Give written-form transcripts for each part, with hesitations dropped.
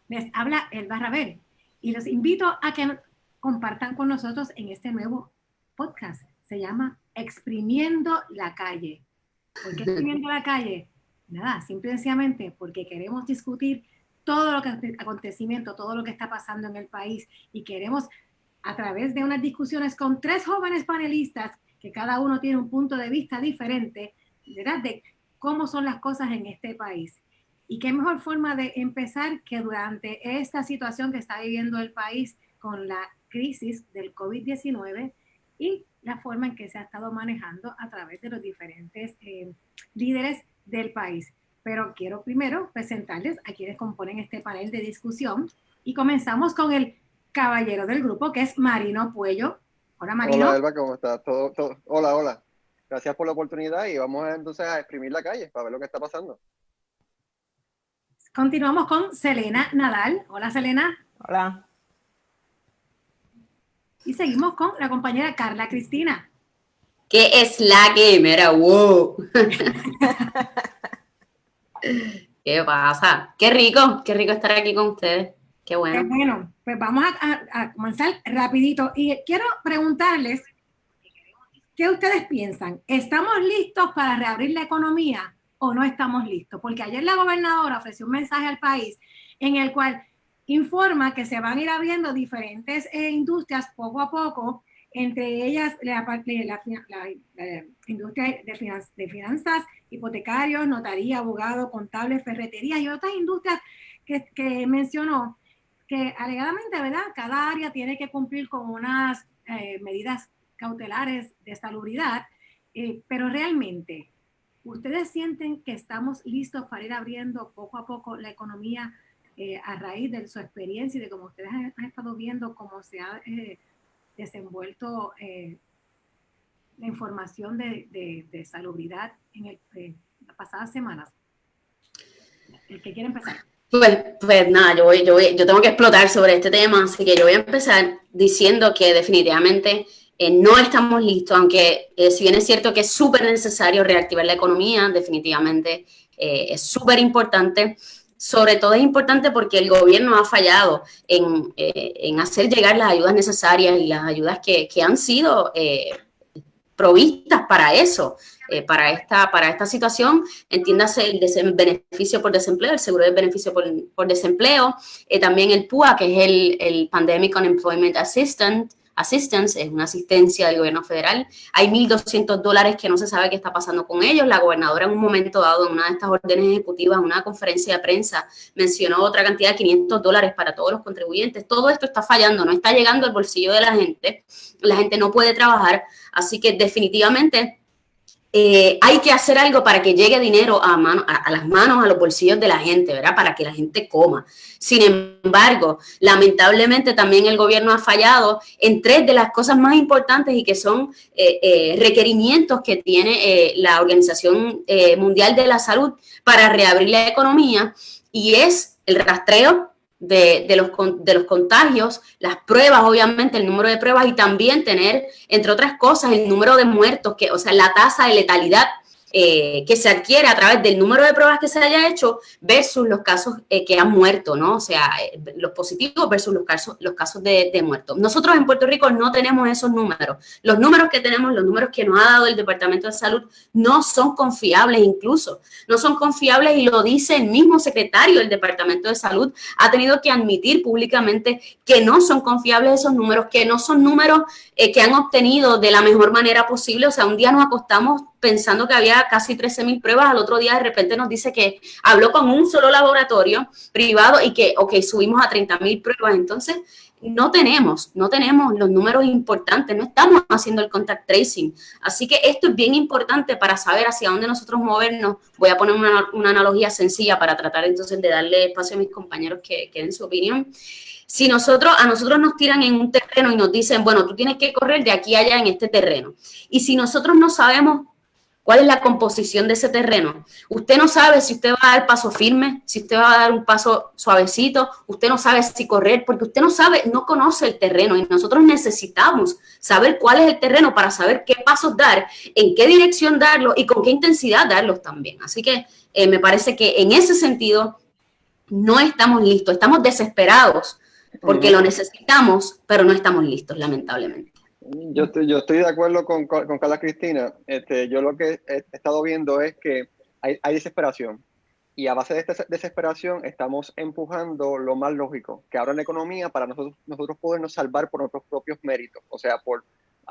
Les habla Elba Rabel y los invito a que compartan con nosotros en este nuevo podcast. Se llama Exprimiendo la Calle. ¿Por qué Exprimiendo la Calle? Nada, simple y sencillamente porque queremos discutir todo lo que acontecimiento, todo lo que está pasando en el país y queremos a través de unas discusiones con 3 jóvenes panelistas que cada uno tiene un punto de vista diferente, ¿verdad? De cómo son las cosas en este país. Y qué mejor forma de empezar que durante esta situación que está viviendo el país con la crisis del COVID-19 y la forma en que se ha estado manejando a través de los diferentes líderes del país. Pero quiero primero presentarles a quienes componen este panel de discusión y comenzamos con el caballero del grupo, que es Marino Puello. Hola, Marino. Hola, Elba, ¿cómo estás? Hola, hola. Gracias por la oportunidad y vamos entonces a exprimir la calle para ver lo que está pasando. Continuamos con Selena Nadal. Hola, Selena. Hola. Y seguimos con la compañera Carla Cristina. ¿Qué es la que? Mira, wow. ¿Qué pasa? Qué rico estar aquí con ustedes. Qué bueno. Bueno, pues vamos a comenzar rapidito. Y quiero preguntarles, ¿qué ustedes piensan? ¿Estamos listos para reabrir la economía o no estamos listos? Porque ayer la gobernadora ofreció un mensaje al país en el cual informa que se van a ir abriendo diferentes industrias poco a poco, entre ellas la industria de finanzas, hipotecarios, notaría, abogado, contable, ferretería y otras industrias que mencionó, que alegadamente, ¿verdad? Cada área tiene que cumplir con unas medidas cautelares de salubridad, pero realmente, ¿ustedes sienten que estamos listos para ir abriendo poco a poco la economía a raíz de su experiencia y de cómo ustedes han estado viendo cómo se ha desenvuelto la información de salubridad en las pasadas semanas? El que quiere empezar. Pues nada, yo tengo que explotar sobre este tema, así que yo voy a empezar diciendo que definitivamente no estamos listos, aunque si bien es cierto que es súper necesario reactivar la economía, definitivamente es súper importante. Sobre todo es importante porque el gobierno ha fallado en hacer llegar las ayudas necesarias y las ayudas que han sido provistas para eso, para esta situación. Entiéndase el beneficio por desempleo, el seguro de beneficio por desempleo, también el PUA, que es el Pandemic Unemployment Assistance, es una asistencia del gobierno federal. Hay $1,200 que no se sabe qué está pasando con ellos. La gobernadora en un momento dado, en una de estas órdenes ejecutivas, en una conferencia de prensa, mencionó otra cantidad de $500 para todos los contribuyentes. Todo esto está fallando, no está llegando al bolsillo de la gente no puede trabajar, así que definitivamente hay que hacer algo para que llegue dinero a las manos, a los bolsillos de la gente, ¿verdad? Para que la gente coma. Sin embargo, lamentablemente también el gobierno ha fallado en 3 de las cosas más importantes y que son requerimientos que tiene la Organización Mundial de la Salud para reabrir la economía, y es el rastreo de los contagios, las pruebas, obviamente, el número de pruebas, y también tener, entre otras cosas, el número de muertos, o sea, la tasa de letalidad que se adquiere a través del número de pruebas que se haya hecho versus los casos que han muerto, ¿no? O sea, los positivos versus los casos de muertos. Nosotros en Puerto Rico no tenemos esos números. Los números que tenemos, los números que nos ha dado el Departamento de Salud, no son confiables, incluso. No son confiables, y lo dice el mismo secretario del Departamento de Salud. Ha tenido que admitir públicamente que no son confiables esos números, que no son números que han obtenido de la mejor manera posible. O sea, un día nos acostamos pensando que había casi 13,000 pruebas, al otro día de repente nos dice que habló con un solo laboratorio privado y que, subimos a 30,000 pruebas. Entonces, no tenemos los números importantes, no estamos haciendo el contact tracing. Así que esto es bien importante para saber hacia dónde nosotros movernos. Voy a poner una analogía sencilla para tratar entonces de darle espacio a mis compañeros que den su opinión. Si a nosotros nos tiran en un terreno y nos dicen, bueno, tú tienes que correr de aquí a allá en este terreno, y si nosotros no sabemos cuál es la composición de ese terreno, usted no sabe si usted va a dar paso firme, si usted va a dar un paso suavecito, usted no sabe si correr, porque usted no conoce el terreno, y nosotros necesitamos saber cuál es el terreno para saber qué pasos dar, en qué dirección darlos y con qué intensidad darlos también. Así que me parece que en ese sentido no estamos listos, estamos desesperados porque lo necesitamos, pero no estamos listos, lamentablemente. Yo estoy de acuerdo con Carla Cristina. Yo lo que he estado viendo es que hay desesperación. Y a base de esta desesperación estamos empujando lo más lógico, que abran la economía para nosotros podernos salvar por nuestros propios méritos. O sea, por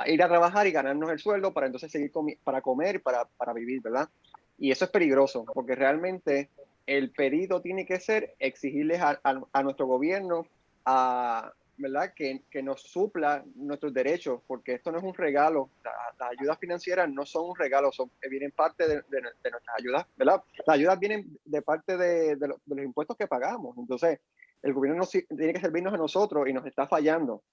ir a trabajar y ganarnos el sueldo para entonces seguir para comer y para vivir, ¿verdad? Y eso es peligroso, porque realmente el pedido tiene que ser exigirles a nuestro gobierno, ¿verdad? Que nos supla nuestros derechos, porque esto no es un regalo. Las ayudas financieras no son un regalo, vienen parte de nuestras ayudas, ¿verdad? Las ayudas vienen de parte de los impuestos que pagamos. Entonces, el gobierno tiene que servirnos a nosotros y nos está fallando.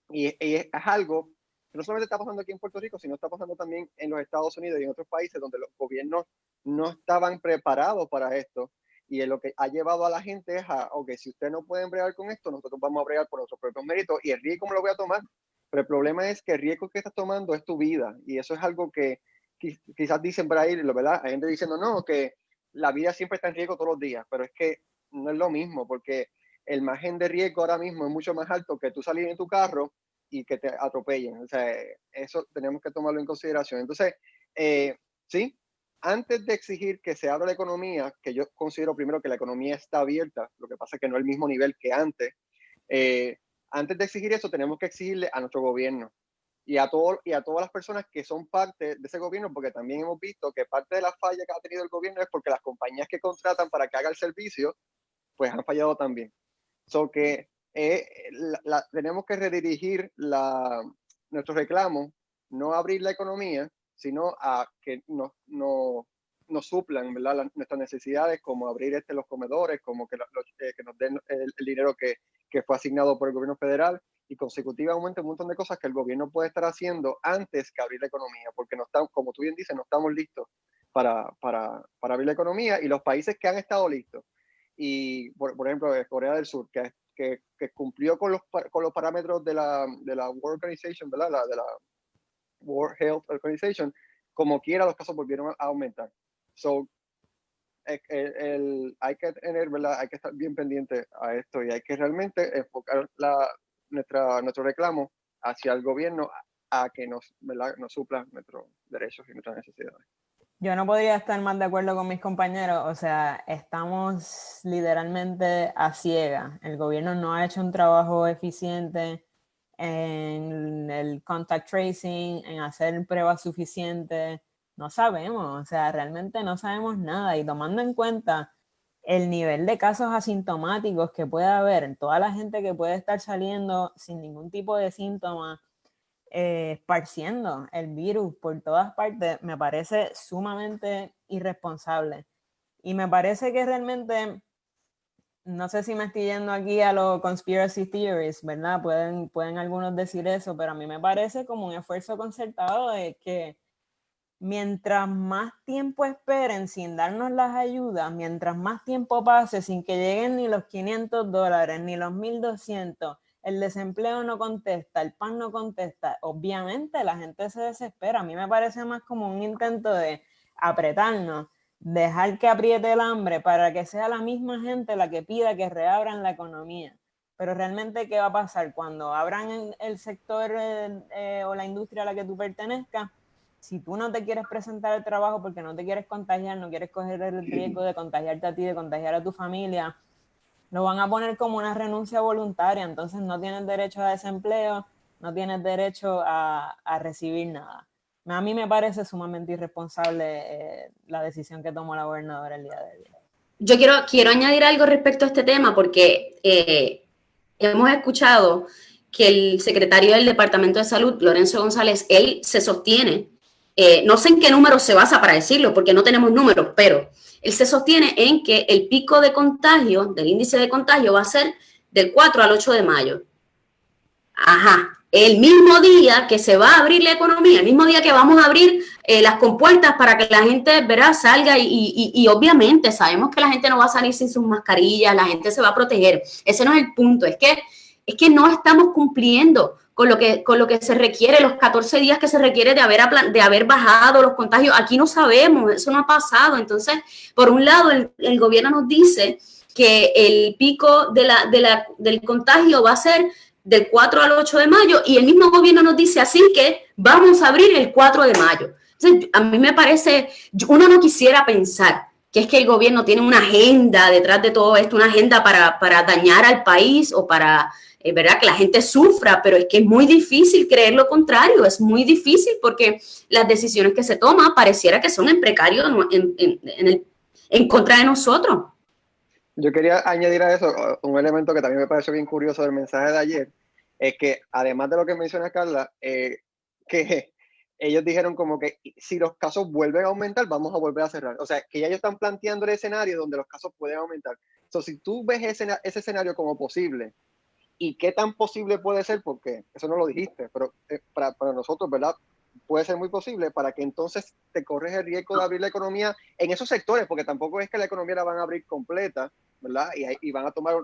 Y es algo que no solamente está pasando aquí en Puerto Rico, sino está pasando también en los Estados Unidos y en otros países donde los gobiernos no estaban preparados para esto. Y lo que ha llevado a la gente es ok, si ustedes no pueden bregar con esto, nosotros vamos a bregar por nuestros propios méritos y el riesgo me lo voy a tomar. Pero el problema es que el riesgo que estás tomando es tu vida. Y eso es algo que quizás dicen por ahí, ¿verdad? Hay gente diciendo, no, que la vida siempre está en riesgo todos los días, pero es que no es lo mismo, porque el margen de riesgo ahora mismo es mucho más alto que tú salir en tu carro y que te atropellen. O sea, eso tenemos que tomarlo en consideración. Entonces, sí, antes de exigir que se abra la economía, que yo considero primero que la economía está abierta, lo que pasa es que no es el mismo nivel que antes, antes de exigir eso tenemos que exigirle a nuestro gobierno y a todas las personas que son parte de ese gobierno, porque también hemos visto que parte de la falla que ha tenido el gobierno es porque las compañías que contratan para que haga el servicio, pues han fallado también. So que tenemos que redirigir nuestro reclamo, no abrir la economía, sino a que nos suplan, ¿verdad? Nuestras necesidades, como abrir los comedores, como que nos den el dinero que fue asignado por el gobierno federal, y consecutivamente un montón de cosas que el gobierno puede estar haciendo antes que abrir la economía, porque no estamos, como tú bien dices, no estamos listos para abrir la economía, y los países que han estado listos, y por ejemplo Corea del Sur, que cumplió con los parámetros de la World Organization, ¿verdad? De la World Health Organization, como quiera los casos volvieron a aumentar. So, hay que tener, ¿verdad? Hay que estar bien pendiente a esto y hay que realmente enfocar nuestro reclamo hacia el gobierno a que nos supla nuestros derechos y nuestras necesidades. Yo no podría estar más de acuerdo con mis compañeros, o sea, estamos literalmente a ciegas. El gobierno no ha hecho un trabajo eficiente en el contact tracing, en hacer pruebas suficientes. No sabemos, o sea, realmente no sabemos nada. Y tomando en cuenta el nivel de casos asintomáticos que puede haber en toda la gente que puede estar saliendo sin ningún tipo de síntomas, esparciendo el virus por todas partes, me parece sumamente irresponsable. Y me parece que realmente, no sé si me estoy yendo aquí a los conspiracy theories, ¿verdad? Pueden algunos decir eso, pero a mí me parece como un esfuerzo concertado de que mientras más tiempo esperen sin darnos las ayudas, mientras más tiempo pase sin que lleguen ni los $500, ni los 1,200, el desempleo no contesta, el PAN no contesta, obviamente la gente se desespera. A mí me parece más como un intento de apretarnos, dejar que apriete el hambre para que sea la misma gente la que pida que reabran la economía. Pero realmente, ¿qué va a pasar cuando abran el sector o la industria a la que tú pertenezcas? Si tú no te quieres presentar al trabajo porque no te quieres contagiar, no quieres coger el riesgo de contagiarte a ti, de contagiar a tu familia, lo van a poner como una renuncia voluntaria, entonces no tienes derecho a desempleo, no tienes derecho a recibir nada. A mí me parece sumamente irresponsable la decisión que tomó la gobernadora el día de hoy. Yo quiero añadir algo respecto a este tema porque hemos escuchado que el secretario del Departamento de Salud, Lorenzo González, él se sostiene, no sé en qué número se basa para decirlo porque no tenemos números, pero él se sostiene en que el pico de contagio, del índice de contagio, va a ser del 4 al 8 de mayo. Ajá, el mismo día que se va a abrir la economía, el mismo día que vamos a abrir las compuertas para que la gente, ¿verdad?, salga y obviamente sabemos que la gente no va a salir sin sus mascarillas, la gente se va a proteger. Ese no es el punto, es que no estamos cumpliendo con lo que se requiere, los 14 días que se requiere de haber bajado los contagios. Aquí no sabemos, eso no ha pasado. Entonces, por un lado, el gobierno nos dice que el pico del contagio va a ser del 4 al 8 de mayo y el mismo gobierno nos dice así que vamos a abrir el 4 de mayo. Entonces, a mí me parece, uno no quisiera pensar que es que el gobierno tiene una agenda detrás de todo esto, una agenda para dañar al país o para, ¿verdad?, que la gente sufra, pero es que es muy difícil creer lo contrario, es muy difícil porque las decisiones que se toman pareciera que son en precario, en contra de nosotros. Yo quería añadir a eso un elemento que también me pareció bien curioso del mensaje de ayer, es que además de lo que menciona Carla, que ellos dijeron como que si los casos vuelven a aumentar, vamos a volver a cerrar. O sea, que ya ellos están planteando el escenario donde los casos pueden aumentar. Entonces, si tú ves ese escenario como posible, ¿y qué tan posible puede ser? Porque eso no lo dijiste, pero para nosotros, ¿verdad? Puede ser muy posible para que entonces te corres el riesgo de abrir la economía en esos sectores, porque tampoco es que la economía la van a abrir completa, ¿verdad? Y van a tomar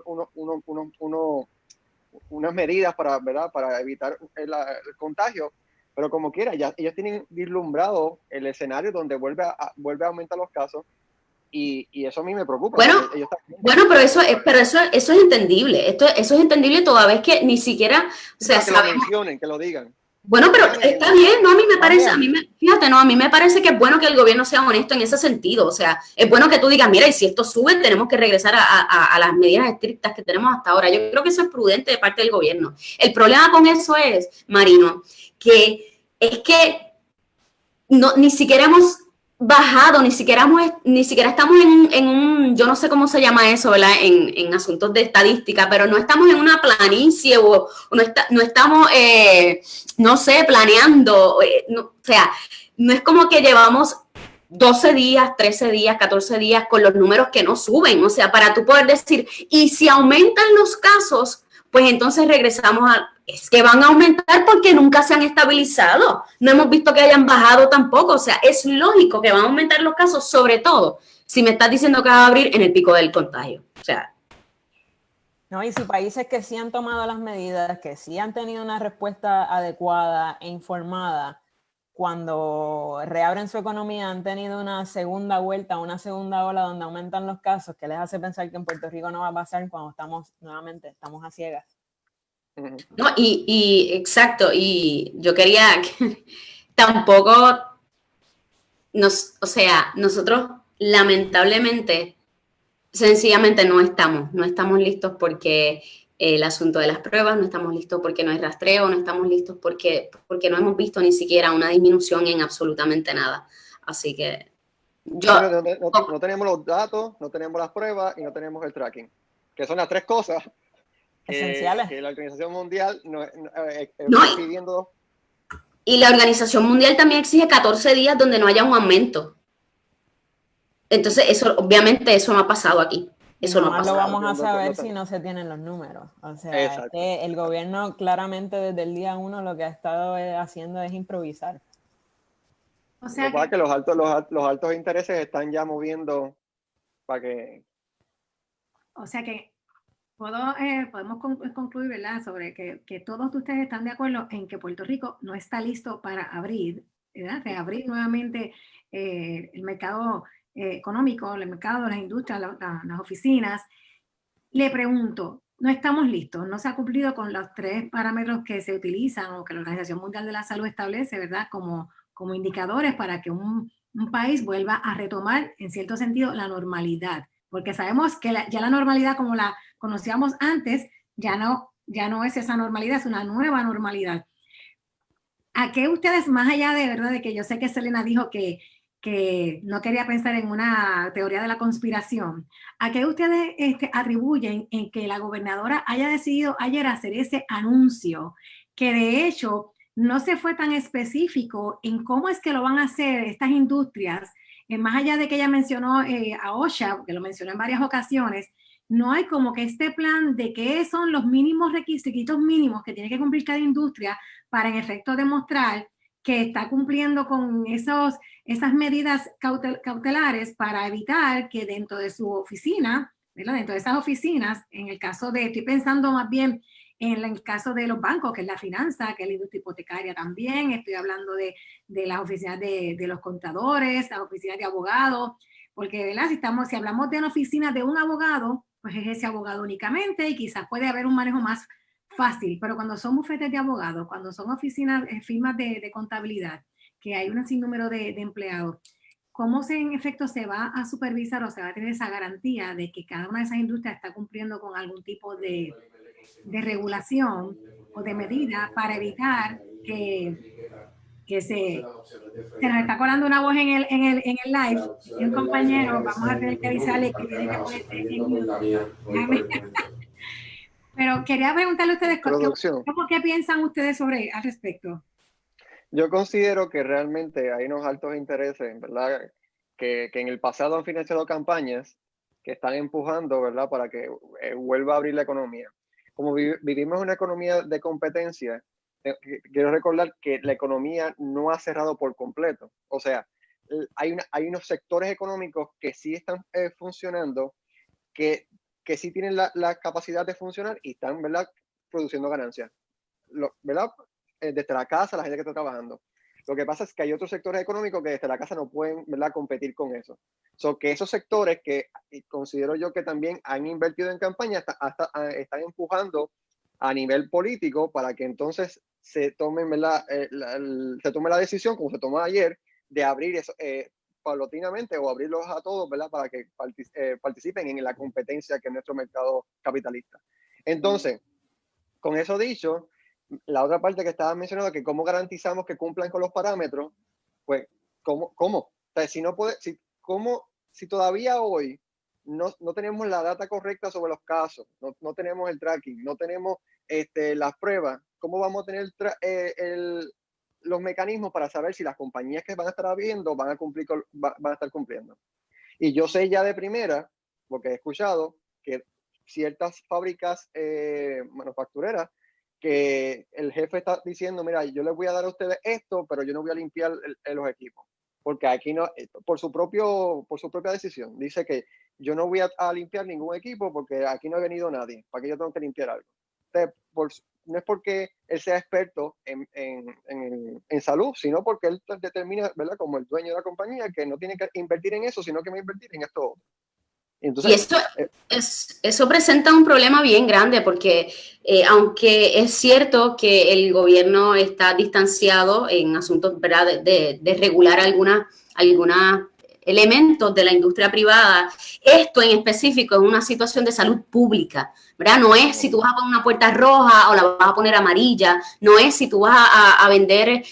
unas medidas ¿verdad?, para evitar el contagio, pero como quiera, ya ellos tienen vislumbrado el escenario donde vuelve a aumentar los casos. Y eso a mí me preocupa. Bueno, pero eso es entendible. Eso es entendible toda vez que ni siquiera, o sea, que lo mencionen, que lo digan. Bueno, pero está bien, ¿no? A mí me parece, a mí me parece que es bueno que el gobierno sea honesto en ese sentido. O sea, es bueno que tú digas, mira, y si esto sube, tenemos que regresar a las medidas estrictas que tenemos hasta ahora. Yo creo que eso es prudente de parte del gobierno. El problema con eso es, Marino, que es que ni siquiera hemos bajado, ni siquiera estamos en un, yo no sé cómo se llama eso, ¿verdad?, en asuntos de estadística, pero no estamos en una planicie o no estamos, no sé, planeando, o sea, no es como que llevamos 12 días, 13 días, 14 días con los números que no suben, o sea, para tú poder decir, y si aumentan los casos, pues entonces regresamos es que van a aumentar porque nunca se han estabilizado. No hemos visto que hayan bajado tampoco. O sea, es lógico que van a aumentar los casos, sobre todo si me estás diciendo que va a abrir en el pico del contagio. O sea. No, y si países que sí han tomado las medidas, que sí han tenido una respuesta adecuada e informada, cuando reabren su economía han tenido una segunda vuelta, una segunda ola donde aumentan los casos, que les hace pensar que en Puerto Rico no va a pasar cuando estamos a ciegas. No, y exacto, y yo quería que tampoco o sea, nosotros lamentablemente, sencillamente no estamos listos porque el asunto de las pruebas, no estamos listos porque no hay rastreo, no estamos listos porque no hemos visto ni siquiera una disminución en absolutamente nada. Así que no tenemos los datos, no tenemos las pruebas y no tenemos el tracking, que son las tres cosas esenciales que la Organización Mundial está pidiendo. Y la Organización Mundial también exige 14 días donde no haya un aumento. Entonces, eso obviamente eso no ha pasado aquí. Eso no ha pasado. Lo vamos a saber si no se tienen los números. O sea, el gobierno claramente desde el día 1 lo que ha estado haciendo es improvisar. O sea que los altos intereses están ya moviendo para que... O sea que podemos concluir, ¿verdad?, sobre que todos ustedes están de acuerdo en que Puerto Rico no está listo para abrir, ¿verdad?, reabrir nuevamente el mercado económico, el mercado de las industrias, las oficinas. Le pregunto, no estamos listos, no se ha cumplido con los 3 parámetros que se utilizan o que la Organización Mundial de la Salud establece, ¿verdad?, como indicadores para que un país vuelva a retomar, en cierto sentido, la normalidad. Porque sabemos que ya la normalidad como la conocíamos antes, ya no es esa normalidad, es una nueva normalidad. ¿A qué ustedes, más allá de verdad de que yo sé que Selena dijo que no quería pensar en una teoría de la conspiración, ¿a qué ustedes atribuyen en que la gobernadora haya decidido ayer hacer ese anuncio, que de hecho no se fue tan específico en cómo es que lo van a hacer estas industrias, más allá de que ella mencionó a OSHA, que lo mencionó en varias ocasiones, no hay como que este plan de qué son los mínimos requisitos mínimos que tiene que cumplir cada industria para en efecto demostrar que está cumpliendo con esas medidas cautelares para evitar que dentro de su oficina, ¿verdad?, dentro de esas oficinas, en el caso estoy pensando más bien en el caso de los bancos, que es la finanza, que es la industria hipotecaria también, estoy hablando de las oficinas de los contadores, las oficinas de abogados, porque, ¿verdad?, si hablamos de una oficina de un abogado, pues es ese abogado únicamente y quizás puede haber un manejo más fácil, pero cuando son bufetes de abogados, cuando son oficinas, firmas de contabilidad, que hay un sinnúmero de empleados, ¿cómo en efecto se va a supervisar o se va a tener esa garantía de que cada una de esas industrias está cumpliendo con algún tipo de regulación o de medida para evitar que se nos está colando una voz en el live y un compañero, vamos a tener que avisarle que tiene que ponerse en mute. Pero quería preguntarle a ustedes, ¿qué piensan ustedes al respecto? Yo considero que realmente hay unos altos intereses, ¿verdad? Que en el pasado han financiado campañas que están empujando, ¿verdad? Para que vuelva a abrir la economía. Como vivimos en una economía de competencia, quiero recordar que la economía no ha cerrado por completo. O sea, hay unos sectores económicos que sí están funcionando, que sí tienen la capacidad de funcionar y están, ¿verdad?, produciendo ganancias. ¿Verdad? Desde la casa, la gente que está trabajando. Lo que pasa es que hay otros sectores económicos que desde la casa no pueden, ¿verdad?, competir con eso. Que esos sectores que considero yo que también han invertido en campaña están empujando a nivel político para que entonces se tomen, ¿verdad?, se tome la decisión, como se tomó ayer, de abrir eso paulatinamente o abrirlos a todos, ¿verdad?, para que participen en la competencia que es nuestro mercado capitalista. Entonces, con eso dicho, la otra parte que estaba mencionando, que cómo garantizamos que cumplan con los parámetros, pues, ¿cómo? O sea, si todavía hoy no tenemos la data correcta sobre los casos, no tenemos el tracking, no tenemos las pruebas, ¿cómo vamos a tener los mecanismos para saber si las compañías que van a estar abriendo van a estar cumpliendo? Y yo sé ya de primera, porque he escuchado que ciertas fábricas manufactureras, que el jefe está diciendo, mira, yo les voy a dar a ustedes esto, pero yo no voy a limpiar los equipos, porque aquí no, por su propia decisión, dice que yo no voy a limpiar ningún equipo porque aquí no ha venido nadie, para que yo tengo que limpiar algo. Entonces, no es porque él sea experto en salud, sino porque él determina, ¿verdad?, como el dueño de la compañía, que no tiene que invertir en eso, sino que va a invertir en esto otro. Entonces, y eso presenta un problema bien grande porque aunque es cierto que el gobierno está distanciado en asuntos, ¿verdad?, de regular algunos elementos de la industria privada, esto en específico es una situación de salud pública, ¿verdad? No es si tú vas a poner una puerta roja o la vas a poner amarilla, no es si tú vas a vender,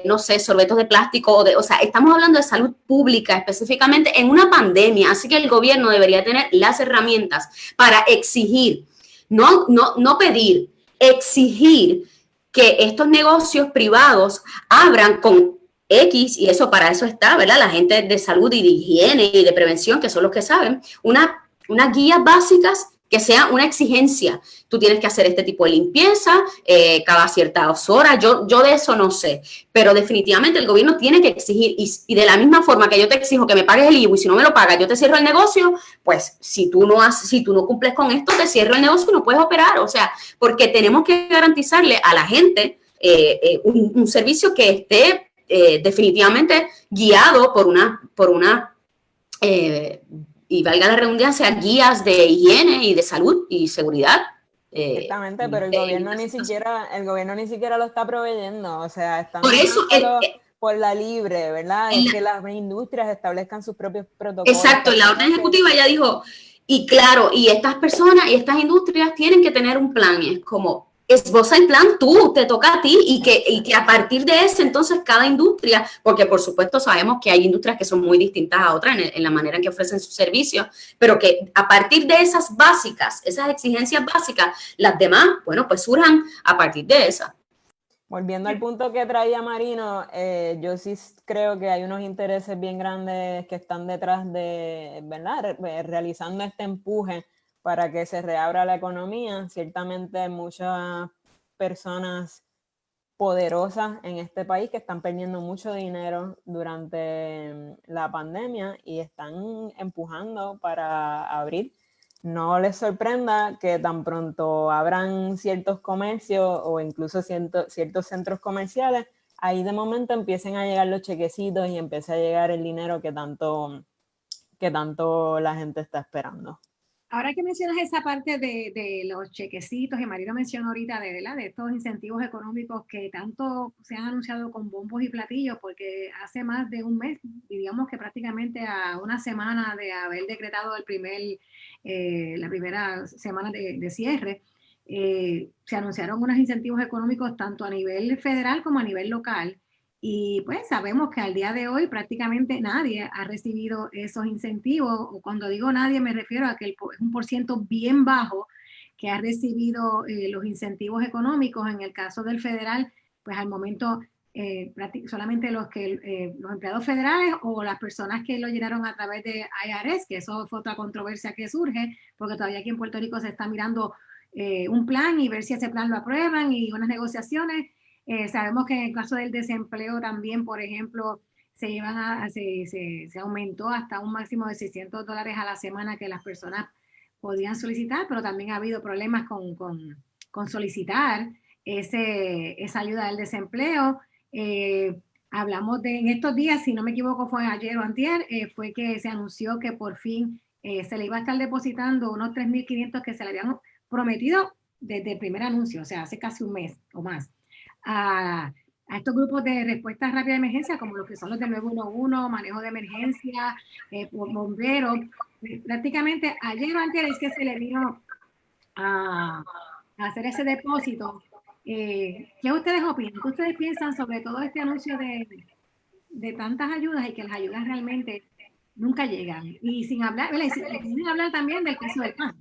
no sé, sorbetos de plástico, o sea, estamos hablando de salud pública específicamente en una pandemia, así que el gobierno debería tener las herramientas para exigir, no pedir, exigir que estos negocios privados abran con X, y eso para eso está, ¿verdad? La gente de salud y de higiene y de prevención, que son los que saben, unas guías básicas que sea una exigencia. Tú tienes que hacer este tipo de limpieza cada ciertas horas. Yo de eso no sé, pero definitivamente el gobierno tiene que exigir, y de la misma forma que yo te exijo que me pagues el IVU y si no me lo pagas yo te cierro el negocio, pues si tú no cumples con esto, te cierro el negocio y no puedes operar. O sea, porque tenemos que garantizarle a la gente un servicio que esté definitivamente guiado por una y valga la redundancia, guías de higiene y de salud y seguridad. Exactamente, pero el gobierno ni siquiera lo está proveyendo, o sea, están por eso por la libre, ¿verdad? Es que las industrias establezcan sus propios protocolos. Exacto, la orden ejecutiva ya dijo, y claro, y estas personas y estas industrias tienen que tener un plan, y es como, esboza el plan tú, te toca a ti, y que a partir de ese, entonces, cada industria, porque por supuesto sabemos que hay industrias que son muy distintas a otras en la manera en que ofrecen sus servicios, pero que a partir de esas básicas, esas exigencias básicas, las demás, bueno, pues surjan a partir de esas. Volviendo al punto que traía Marino, yo sí creo que hay unos intereses bien grandes que están detrás de, ¿verdad?, realizando este empuje para que se reabra la economía. Ciertamente hay muchas personas poderosas en este país que están perdiendo mucho dinero durante la pandemia y están empujando para abrir. No les sorprenda que tan pronto abran ciertos comercios o incluso ciertos centros comerciales, ahí de momento empiecen a llegar los chequecitos y empiece a llegar el dinero que tanto la gente está esperando. Ahora que mencionas esa parte de los chequecitos, y María mencionó ahorita ¿verdad? De estos incentivos económicos que tanto se han anunciado con bombos y platillos, porque hace más de un mes, diríamos que prácticamente a una semana de haber decretado la primera semana de cierre, se anunciaron unos incentivos económicos tanto a nivel federal como a nivel local. Y pues sabemos que al día de hoy prácticamente nadie ha recibido esos incentivos, o cuando digo nadie me refiero a que es un % bien bajo que ha recibido los incentivos económicos. En el caso del federal, pues al momento solamente los empleados federales o las personas que lo llenaron a través de IRS, que eso fue otra controversia que surge, porque todavía aquí en Puerto Rico se está mirando un plan y ver si ese plan lo aprueban y unas negociaciones. Sabemos que en el caso del desempleo también, por ejemplo, se aumentó hasta un máximo de $600 a la semana que las personas podían solicitar, pero también ha habido problemas con solicitar esa ayuda del desempleo. Hablamos en estos días, si no me equivoco fue ayer o antier, fue que se anunció que por fin se le iba a estar depositando unos 3.500 que se le habían prometido desde el primer anuncio, o sea, hace casi un mes o más. A estos grupos de respuesta rápida de emergencia, como los que son los del 911, manejo de emergencia, bomberos. Prácticamente ayer o antes es que se le vino a hacer ese depósito. ¿Qué ustedes opinan? ¿Qué ustedes piensan sobre todo este anuncio de tantas ayudas y que las ayudas realmente nunca llegan? Y sin hablar también del caso del PAN.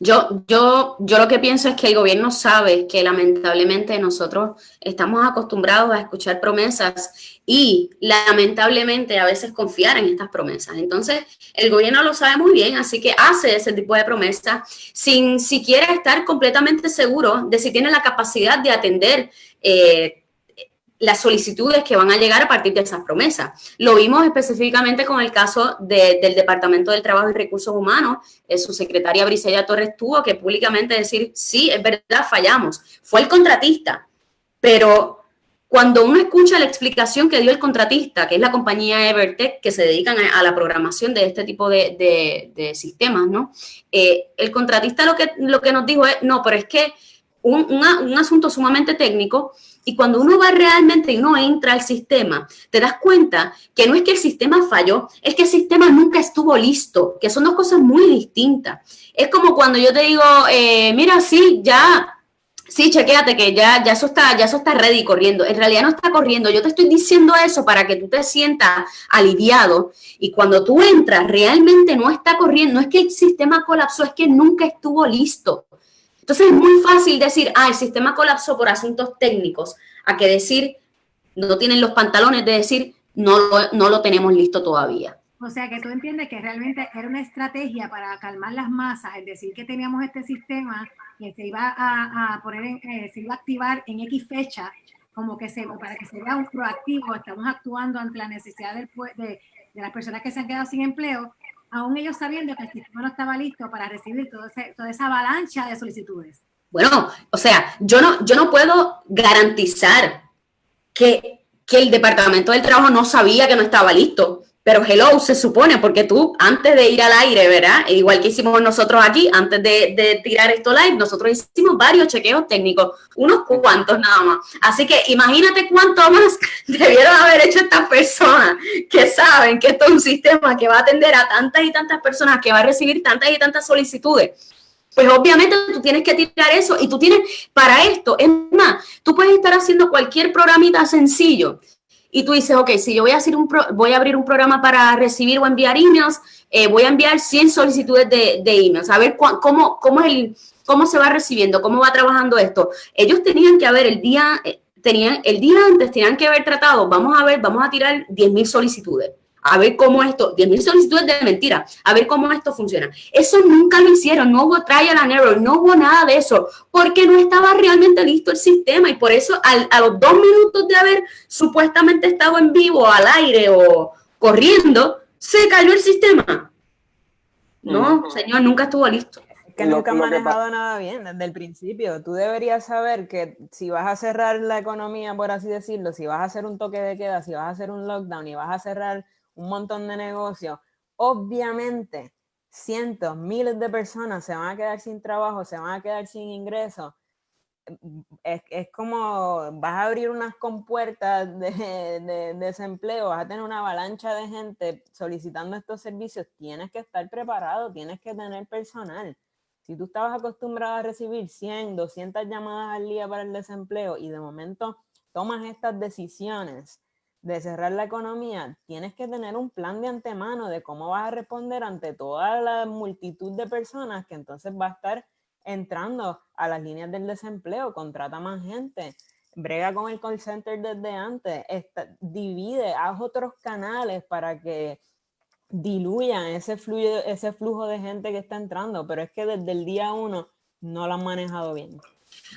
Yo lo que pienso es que el gobierno sabe que lamentablemente nosotros estamos acostumbrados a escuchar promesas y lamentablemente a veces confiar en estas promesas. Entonces, el gobierno lo sabe muy bien, así que hace ese tipo de promesas sin siquiera estar completamente seguro de si tiene la capacidad de atender las solicitudes que van a llegar a partir de esas promesas. Lo vimos específicamente con el caso del Departamento del Trabajo y Recursos Humanos. Su secretaria Briseida Torres tuvo que públicamente decir, sí, es verdad, fallamos. Fue el contratista, pero cuando uno escucha la explicación que dio el contratista, que es la compañía Evertech, que se dedican a la programación de este tipo de sistemas, ¿no? El contratista lo que nos dijo es, no, pero es que un asunto sumamente técnico. Y cuando uno va realmente y uno entra al sistema, te das cuenta que no es que el sistema falló, es que el sistema nunca estuvo listo, que son dos cosas muy distintas. Es como cuando yo te digo, mira, sí, chequéate que ya eso está ready corriendo. En realidad no está corriendo. Yo te estoy diciendo eso para que tú te sientas aliviado. Y cuando tú entras, realmente no está corriendo. No es que el sistema colapsó, es que nunca estuvo listo. Entonces es muy fácil decir, el sistema colapsó por asuntos técnicos, a que decir, no tienen los pantalones de decir, no lo tenemos listo todavía. O sea, que tú entiendes que realmente era una estrategia para calmar las masas, es decir, que teníamos este sistema que se iba a se iba a activar en X fecha, como que para que se vea un proactivo, estamos actuando ante la necesidad de las personas que se han quedado sin empleo, aún ellos sabiendo que el sistema no estaba listo para recibir toda esa avalancha de solicitudes. Bueno, o sea, yo no puedo garantizar que el Departamento del Trabajo no sabía que no estaba listo, pero hello, se supone, porque tú antes de ir al aire, ¿verdad? Igual que hicimos nosotros aquí, antes de tirar esto live, nosotros hicimos varios chequeos técnicos, unos cuantos nada más. Así que imagínate cuánto más debieron haber hecho estas personas que saben que esto es un sistema que va a atender a tantas y tantas personas, que va a recibir tantas y tantas solicitudes. Pues obviamente tú tienes que tirar eso y tú tienes para esto, es más, tú puedes estar haciendo cualquier programita sencillo y tú dices, ok, si yo voy a abrir un programa para recibir o enviar emails, voy a enviar 100 solicitudes de emails, a ver cómo se va recibiendo, cómo va trabajando esto. Ellos tenían que haber el día antes, tenían que haber tratado, vamos a tirar 10,000 solicitudes. A ver cómo 10,000 solicitudes de mentira, a ver cómo esto funciona. Eso nunca lo hicieron, no hubo trial and error, no hubo nada de eso, porque no estaba realmente listo el sistema y por eso a los 2 minutos de haber supuestamente estado en vivo, al aire o corriendo, se cayó el sistema. No, señor, nunca estuvo listo. Es que nunca han manejado nada bien desde el principio. Tú deberías saber que si vas a cerrar la economía, por así decirlo, si vas a hacer un toque de queda, si vas a hacer un lockdown y vas a cerrar un montón de negocios, obviamente cientos, miles de personas se van a quedar sin trabajo, se van a quedar sin ingresos. Es como vas a abrir unas compuertas de desempleo, vas a tener una avalancha de gente solicitando estos servicios. Tienes que estar preparado, tienes que tener personal. Si tú estabas acostumbrado a recibir 100, 200 llamadas al día para el desempleo y de momento tomas estas decisiones de cerrar la economía, tienes que tener un plan de antemano de cómo vas a responder ante toda la multitud de personas que entonces va a estar entrando a las líneas del desempleo. Contrata más gente, brega con el call center desde antes, divide, haz otros canales para que diluyan ese flujo de gente que está entrando, pero es que desde el día 1 no lo han manejado bien.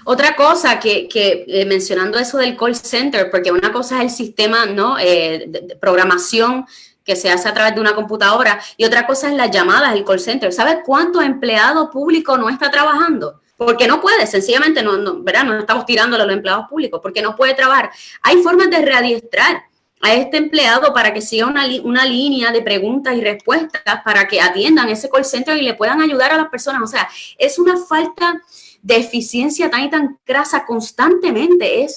Otra cosa que mencionando eso del call center, porque una cosa es el sistema, ¿no? De programación que se hace a través de una computadora, y otra cosa es las llamadas, el call center. ¿Sabes cuánto empleado público no está trabajando? Porque no puede, sencillamente ¿verdad? No estamos tirándole a los empleados públicos, porque no puede trabajar. Hay formas de readiestrar a este empleado para que siga una línea de preguntas y respuestas para que atiendan ese call center y le puedan ayudar a las personas. O sea, es una falta de eficiencia tan y tan crasa constantemente.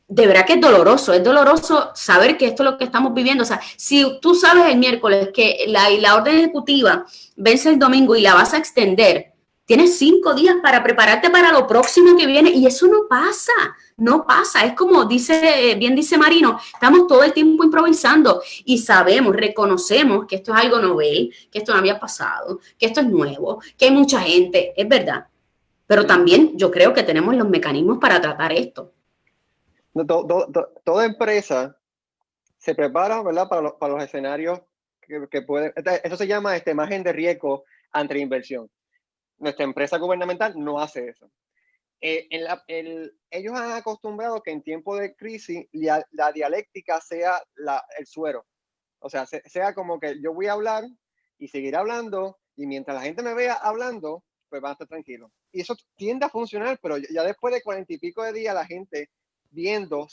De verdad que es doloroso saber que esto es lo que estamos viviendo. O sea, si tú sabes el miércoles que la orden ejecutiva vence el domingo y la vas a extender, tienes 5 días para prepararte para lo próximo que viene, y eso no pasa. Es como bien dice Marino, estamos todo el tiempo improvisando y reconocemos que esto es algo novel, que esto no había pasado, que esto es nuevo, que hay mucha gente, es verdad. Pero también yo creo que tenemos los mecanismos para tratar esto. Toda empresa se prepara, ¿verdad? Para los escenarios que pueden. Eso se llama margen de riesgo ante inversión. Nuestra empresa gubernamental no hace eso. Ellos han acostumbrado que en tiempos de crisis la dialéctica sea el suero. O sea, sea como que yo voy a hablar y seguir hablando, y mientras la gente me vea hablando, pues van a estar tranquilos. Y eso tiende a funcionar, pero ya después de 40 y pico de días la gente viéndote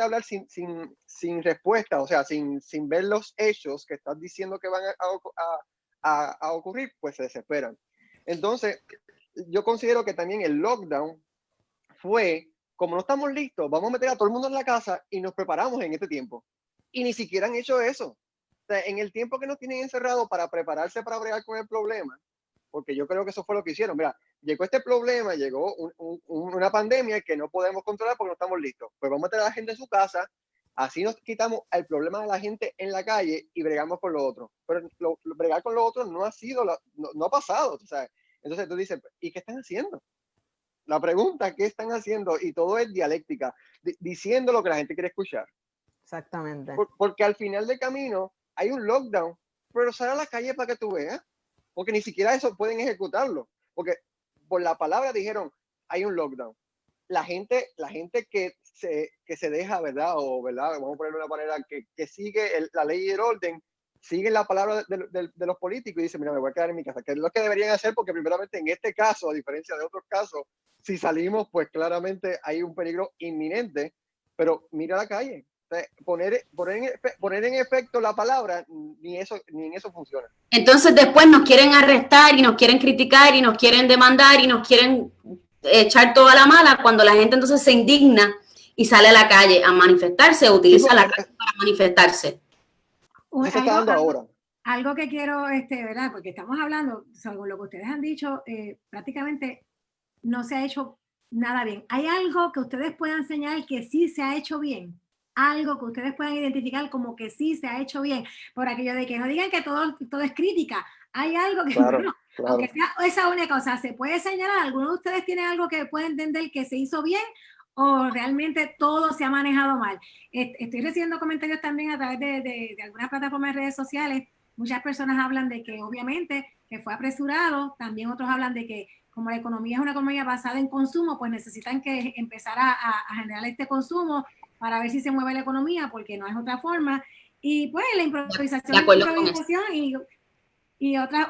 hablar sin respuesta, o sea, sin ver los hechos que estás diciendo que van a ocurrir, pues se desesperan. Entonces, yo considero que también el lockdown fue, como no estamos listos, vamos a meter a todo el mundo en la casa y nos preparamos en este tiempo. Y ni siquiera han hecho eso. O sea, en el tiempo que nos tienen encerrado para prepararse para bregar con el problema, porque yo creo que eso fue lo que hicieron. Mira, llegó este problema, llegó una pandemia que no podemos controlar porque no estamos listos. Pues vamos a meter a la gente en su casa, así nos quitamos el problema de la gente en la calle y bregamos con lo otro. Pero bregar con lo otro no ha pasado. O sea, entonces tú dices, ¿y qué están haciendo? La pregunta, ¿qué están haciendo? Y todo es dialéctica, diciendo lo que la gente quiere escuchar. Exactamente. Porque al final del camino hay un lockdown, pero sal a la calle para que tú veas. Porque ni siquiera eso pueden ejecutarlo. Porque por la palabra dijeron, hay un lockdown. La gente que se deja, ¿verdad? O, ¿verdad? Vamos a ponerlo de una manera que sigue la ley y el orden, sigue la palabra de los políticos y dicen, mira, me voy a quedar en mi casa. Que es lo que deberían hacer, porque primeramente en este caso, a diferencia de otros casos, si salimos, pues claramente hay un peligro inminente. Pero mira la calle. Poner en efecto la palabra, ni en eso funciona. Entonces después nos quieren arrestar y nos quieren criticar y nos quieren demandar y nos quieren echar toda la mala, cuando la gente entonces se indigna y sale a la calle a manifestarse, utiliza la calle para manifestarse. Eso se está dando ahora. Algo que quiero, ¿verdad? Porque estamos hablando, según lo que ustedes han dicho, prácticamente no se ha hecho nada bien. ¿Hay algo que ustedes puedan señalar que sí se ha hecho bien? Algo que ustedes puedan identificar como que sí se ha hecho bien, por aquello de que no digan que todo es crítica. Hay algo que, claro. Aunque sea esa única cosa, ¿se puede señalar? ¿Alguno de ustedes tiene algo que puede entender que se hizo bien o realmente todo se ha manejado mal? Estoy recibiendo comentarios también a través de algunas plataformas de redes sociales. Muchas personas hablan de que obviamente que fue apresurado, también otros hablan de que como la economía es una economía basada en consumo, pues necesitan que empezar a generar este consumo para ver si se mueve la economía, porque no es otra forma. Y pues la improvisación y otra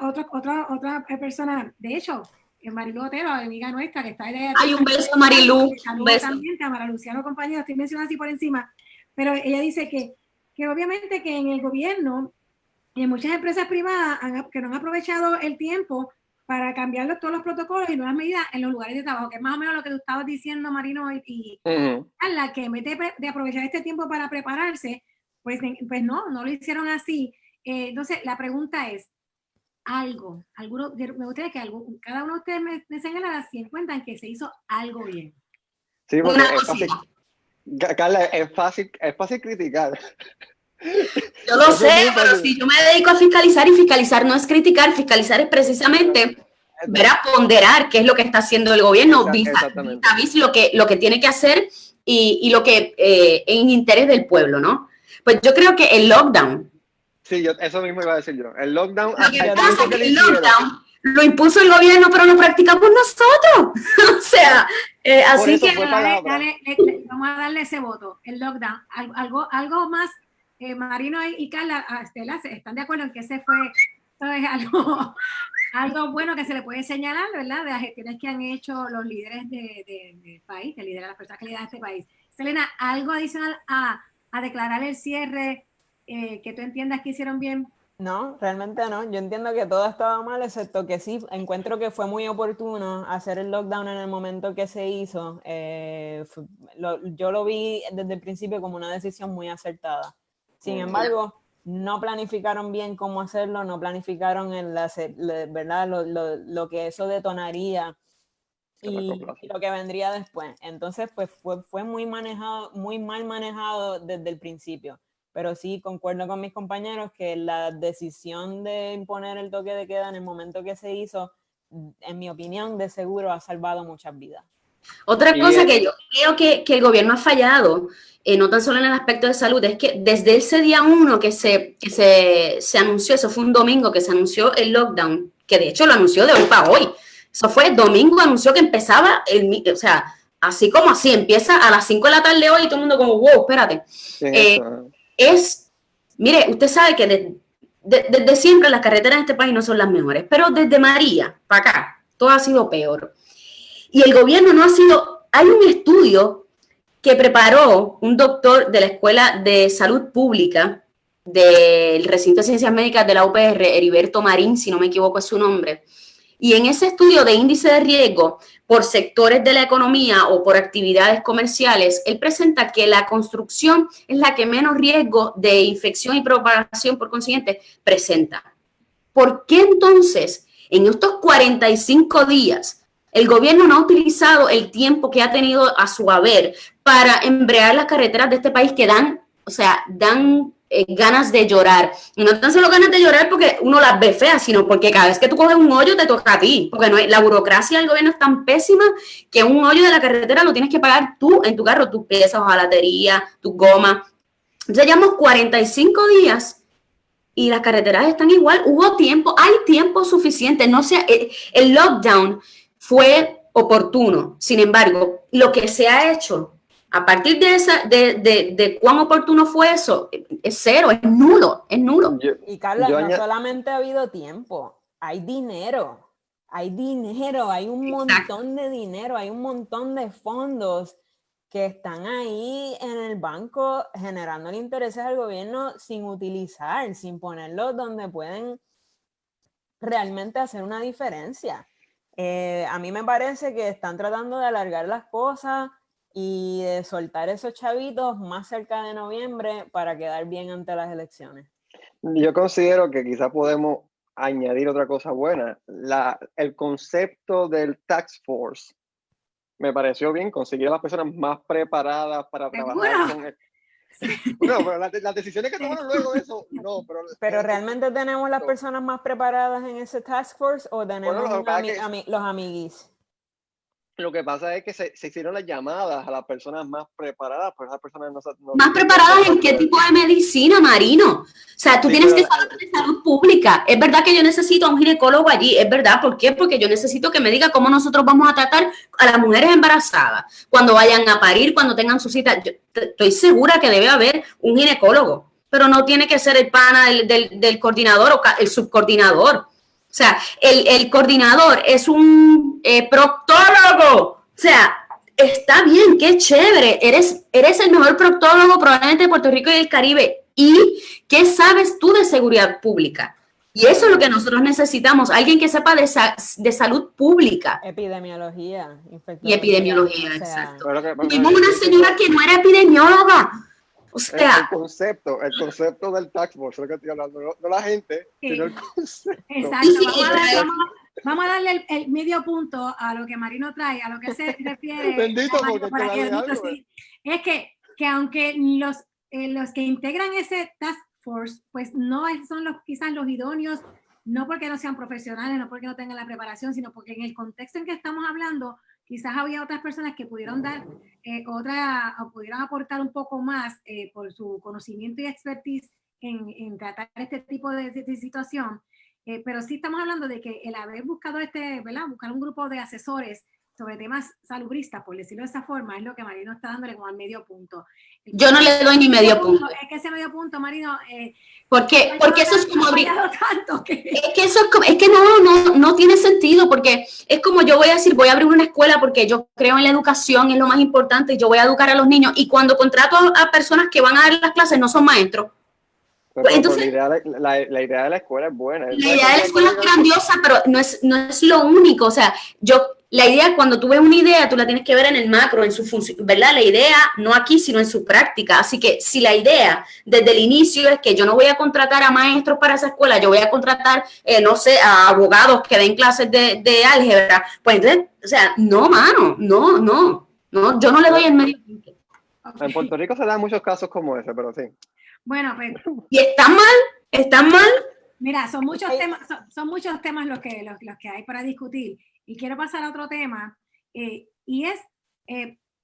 persona, de hecho, Marilu Otero, amiga nuestra, que está de... Hay un beso, Marilu. Un beso. También, a Mara Luciano, compañero, estoy mencionando así por encima, pero ella dice que obviamente que en el gobierno Y hay muchas empresas privadas que no han aprovechado el tiempo para cambiar todos los protocolos y nuevas medidas en los lugares de trabajo, que es más o menos lo que tú estabas diciendo, Marino, y Carla, que en vez de aprovechar este tiempo para prepararse, pues no lo hicieron así. Entonces, la pregunta es, me gustaría que cada uno de ustedes me señalara si encuentran que se hizo algo bien. Sí, porque es fácil, Carla, es fácil criticar. Yo lo sé, pero si yo me dedico a fiscalizar, y fiscalizar no es criticar, fiscalizar es precisamente ver a ponderar qué es lo que está haciendo el gobierno vis lo que tiene que hacer y lo que en interés del pueblo, ¿no? Pues yo creo que el lockdown. Sí, eso mismo iba a decir yo. El lockdown. Lo que pasa es que el lockdown lo impuso el gobierno, pero lo practicamos nosotros. O sea, así que vamos a darle ese voto. El lockdown, algo más. Marino y Carla, Estela, ¿están de acuerdo en que ese fue algo bueno que se le puede señalar, ¿verdad? De las gestiones que han hecho los líderes del país, que lideran las personas que lideran este país. Selena, ¿algo adicional a declarar el cierre que tú entiendas que hicieron bien? No, realmente no. Yo entiendo que todo estaba mal, excepto que sí, encuentro que fue muy oportuno hacer el lockdown en el momento que se hizo. Yo lo vi desde el principio como una decisión muy acertada. Sin embargo, no planificaron bien cómo hacerlo, no planificaron ¿verdad? Lo que eso detonaría y lo que vendría después. Entonces, pues fue muy mal manejado desde el principio. Pero sí, concuerdo con mis compañeros que la decisión de imponer el toque de queda en el momento que se hizo, en mi opinión, de seguro ha salvado muchas vidas. Otra cosa que yo creo que el gobierno ha fallado, no tan solo en el aspecto de salud, es que desde ese día 1 que se anunció, eso fue un domingo que se anunció el lockdown, que de hecho lo anunció de hoy para hoy. Eso fue domingo, anunció que empezaba, o sea, así como así, empieza a las 5 de la tarde hoy y todo el mundo como, wow, espérate. Mire, usted sabe que desde siempre las carreteras en este país no son las mejores, pero desde María para acá, todo ha sido peor. Y el gobierno no ha sido... Hay un estudio que preparó un doctor de la Escuela de Salud Pública del Recinto de Ciencias Médicas de la UPR, Heriberto Marín, si no me equivoco es su nombre. Y en ese estudio de índice de riesgo por sectores de la economía o por actividades comerciales, él presenta que la construcción es la que menos riesgo de infección y propagación por consiguiente presenta. ¿Por qué entonces en estos 45 días el gobierno no ha utilizado el tiempo que ha tenido a su haber para embrear las carreteras de este país que dan ganas de llorar? Y no tan solo ganas de llorar porque uno las ve feas, sino porque cada vez que tú coges un hoyo te toca a ti. Porque la burocracia del gobierno es tan pésima que un hoyo de la carretera lo tienes que pagar tú en tu carro, tus piezas, hojalatería, tus gomas. Entonces llevamos 45 días y las carreteras están igual. Hubo tiempo, hay tiempo suficiente. No sea, el lockdown fue oportuno. Sin embargo, lo que se ha hecho a partir de cuán oportuno fue eso, es cero, es nulo, es nulo. Y Carla, no solamente ha habido tiempo, hay dinero, hay un montón de dinero, hay un montón de fondos que están ahí en el banco generando intereses al gobierno sin utilizar, sin ponerlos donde pueden realmente hacer una diferencia. A mí me parece que están tratando de alargar las cosas y de soltar esos chavitos más cerca de noviembre para quedar bien ante las elecciones. Yo considero que quizá podemos añadir otra cosa buena. El concepto del task force me pareció bien, conseguir a las personas más preparadas para trabajar con él. No, pero las decisiones que tomaron luego de eso, no. Pero ¿realmente tenemos las personas más preparadas en ese task force o tenemos los amiguis? Lo que pasa es que se hicieron las llamadas a las personas más preparadas, pero esas personas no ¿Más preparadas en qué tipo de medicina, Marino? O sea, tú tienes que saber de salud pública. Es verdad que yo necesito a un ginecólogo allí, es verdad. ¿Por qué? Porque yo necesito que me diga cómo nosotros vamos a tratar a las mujeres embarazadas, cuando vayan a parir, cuando tengan su cita. Yo estoy segura que debe haber un ginecólogo, pero no tiene que ser el pana del coordinador o el subcoordinador. O sea, el coordinador es un proctólogo. O sea, está bien, qué chévere. Eres el mejor proctólogo probablemente de Puerto Rico y del Caribe. ¿Y qué sabes tú de seguridad pública? Y eso es lo que nosotros necesitamos, alguien que sepa de salud pública. Epidemiología, Y epidemiología, o sea, exacto. Bueno, Tuvimos una señora que no era epidemióloga. O sea, el concepto del tax board, es lo que estoy hablando, no la gente, sino el concepto. Exacto, Sí, vamos a darle el medio punto a lo que Marino trae, a lo que se refiere. Bendito, Marino, porque para te que vale bendito, algo. sí. Es que aunque los que integran ese task force, pues no son quizás los idóneos, no porque no sean profesionales, no porque no tengan la preparación, sino porque en el contexto en que estamos hablando, quizás había otras personas que pudieron dar o pudieran aportar un poco más por su conocimiento y expertise en tratar este tipo de situación. Pero sí estamos hablando de que el haber buscado ¿verdad? Buscar un grupo de asesores sobre temas salubristas, por decirlo de esa forma, es lo que Marino está dándole como al medio punto. yo no le doy ni medio punto. Es que ese medio punto, Marino, porque eso es como abrir. Tanto que... Es que eso es que no tiene sentido, porque es como yo voy a decir, voy a abrir una escuela porque yo creo en la educación, es lo más importante, yo voy a educar a los niños, y cuando contrato a personas que van a dar las clases no son maestros. Pero Entonces, la idea de la escuela es buena. la idea de la escuela es grandiosa, pero no es lo único. O sea, la idea, cuando tú ves una idea, tú la tienes que ver en el macro, en su función, ¿verdad? La idea no aquí, sino en su práctica. Así que si la idea desde el inicio es que yo no voy a contratar a maestros para esa escuela, yo voy a contratar, no sé, a abogados que den clases de álgebra, pues entonces, o sea, no, mano, no, yo no le doy el medio punto. En Puerto Rico se dan muchos casos como ese, pero sí. Bueno, pues. ¿Y están mal? Mira, son muchos temas los que hay para discutir. Y quiero pasar a otro tema. Y es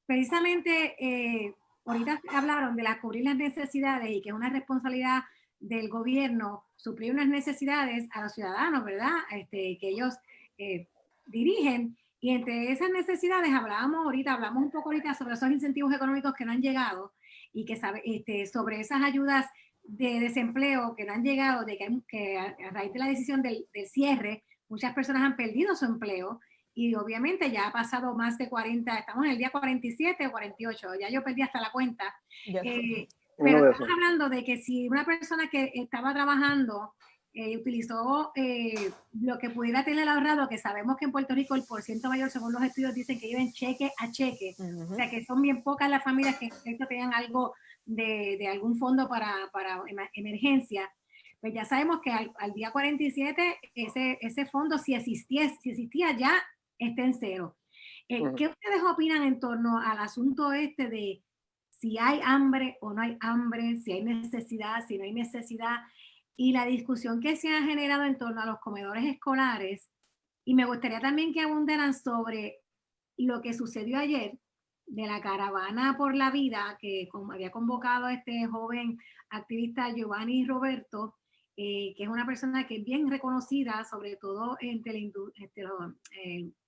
precisamente, ahorita hablaron de cubrir las necesidades y que es una responsabilidad del gobierno suplir unas necesidades a los ciudadanos, ¿verdad? Que ellos dirigen. Y entre esas necesidades hablamos un poco ahorita sobre esos incentivos económicos que no han llegado y que sobre esas ayudas de desempleo que no han llegado, de que a raíz de la decisión del cierre, muchas personas han perdido su empleo y obviamente ya ha pasado más de 40, estamos en el día 47 o 48, ya yo perdí hasta la cuenta. Pero estamos hablando de que si una persona que estaba trabajando utilizó lo que pudiera tener ahorrado, que sabemos que en Puerto Rico el porciento mayor, según los estudios, dicen que viven cheque a cheque, o sea que son bien pocas las familias que tengan algo de algún fondo para emergencia, pues ya sabemos que al día 47 ese fondo, si existía ya está en cero. ¿Qué ustedes opinan en torno al asunto de si hay hambre o no hay hambre, si hay necesidad, si no hay necesidad, y la discusión que se ha generado en torno a los comedores escolares? Y me gustaría también que abundaran sobre lo que sucedió ayer de la caravana por la vida que había convocado este joven activista Giovanni Roberto, que es una persona que es bien reconocida, sobre todo entre el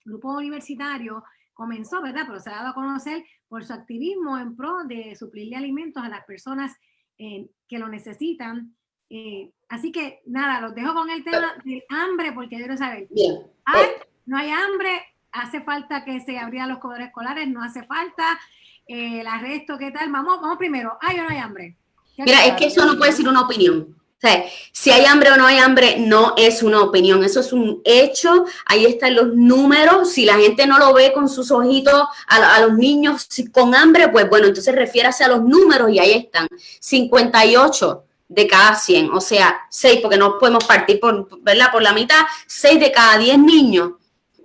grupo universitario. Comenzó, ¿verdad? Pero se ha dado a conocer por su activismo en pro de suplirle alimentos a las personas que lo necesitan. Así que nada, los dejo con el tema del hambre, porque yo quiero saber, ¿no hay hambre? ¿Hace falta que se abrieran los comedores escolares? ¿No hace falta? ¿El arresto qué tal? Vamos primero, ¿hay o no hay hambre? Mira, es que eso no puede ser una opinión. O sea, si hay hambre o no hay hambre, no es una opinión, eso es un hecho, ahí están los números. Si la gente no lo ve con sus ojitos, a los niños con hambre, pues bueno, entonces refiérase a los números y ahí están, 58 de cada 100, o sea, 6, porque no podemos partir ¿verdad? Por la mitad, 6 de cada 10 niños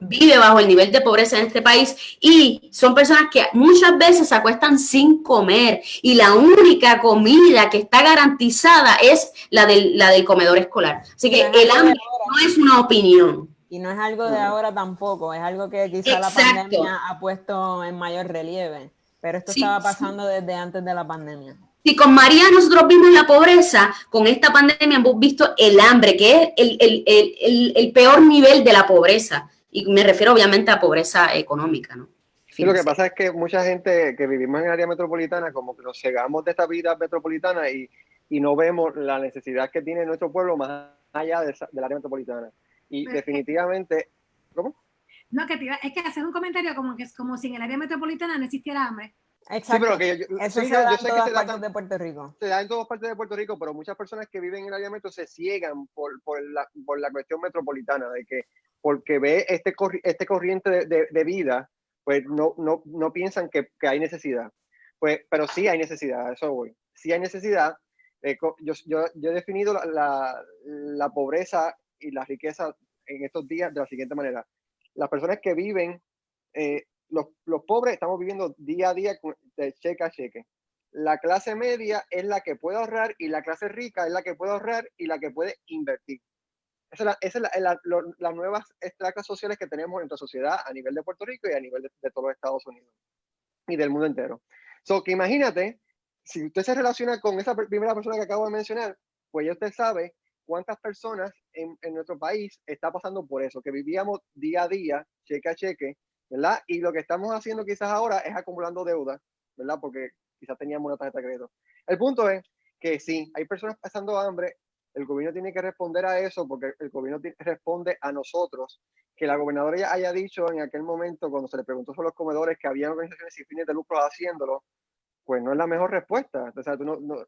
vive bajo el nivel de pobreza en este país, y son personas que muchas veces se acuestan sin comer y la única comida que está garantizada es la del comedor escolar. Así que el hambre no es una opinión. Y no es algo de ahora tampoco, es algo que quizá la pandemia ha puesto en mayor relieve, pero esto estaba pasando desde antes de la pandemia. Si con María nosotros vimos la pobreza, con esta pandemia hemos visto el hambre, que es el peor nivel de la pobreza. Y me refiero obviamente a pobreza económica, ¿no? Sí, lo que pasa es que mucha gente que vivimos en el área metropolitana, como que nos cegamos de esta vida metropolitana y no vemos la necesidad que tiene nuestro pueblo más allá del área metropolitana. Y pero definitivamente... ¿Cómo? No, es que hacer un comentario como si en el área metropolitana no existiera hambre. Exacto. Sí, pero que Eso sí, se da yo en sé que todas partes de Puerto Rico. se da en todas partes de Puerto Rico, pero muchas personas que viven en el área metro se ciegan por la cuestión metropolitana, de que porque ve este corriente de vida, pues no piensan que hay necesidad. Pues, pero sí hay necesidad, a eso voy. Sí hay necesidad. Yo he definido la pobreza y la riqueza en estos días de la siguiente manera. Las personas que viven, los pobres estamos viviendo día a día de cheque a cheque. La clase media es la que puede ahorrar y la clase rica es la que puede ahorrar y la que puede invertir. Esas son las nuevas estratas sociales que tenemos en nuestra sociedad a nivel de Puerto Rico y a nivel de todos los Estados Unidos y del mundo entero. So, que imagínate, si usted se relaciona con esa primera persona que acabo de mencionar, pues ya usted sabe cuántas personas en nuestro país está pasando por eso, que vivíamos día a día, cheque a cheque, ¿verdad? Y lo que estamos haciendo quizás ahora es acumulando deuda, ¿verdad? Porque quizás teníamos una tarjeta de crédito. El punto es que sí, hay personas pasando hambre, el gobierno tiene que responder a eso porque el gobierno responde a nosotros. Que la gobernadora ya haya dicho en aquel momento, cuando se le preguntó sobre los comedores, que había organizaciones sin fines de lucro haciéndolo, pues no es la mejor respuesta. O sea, tú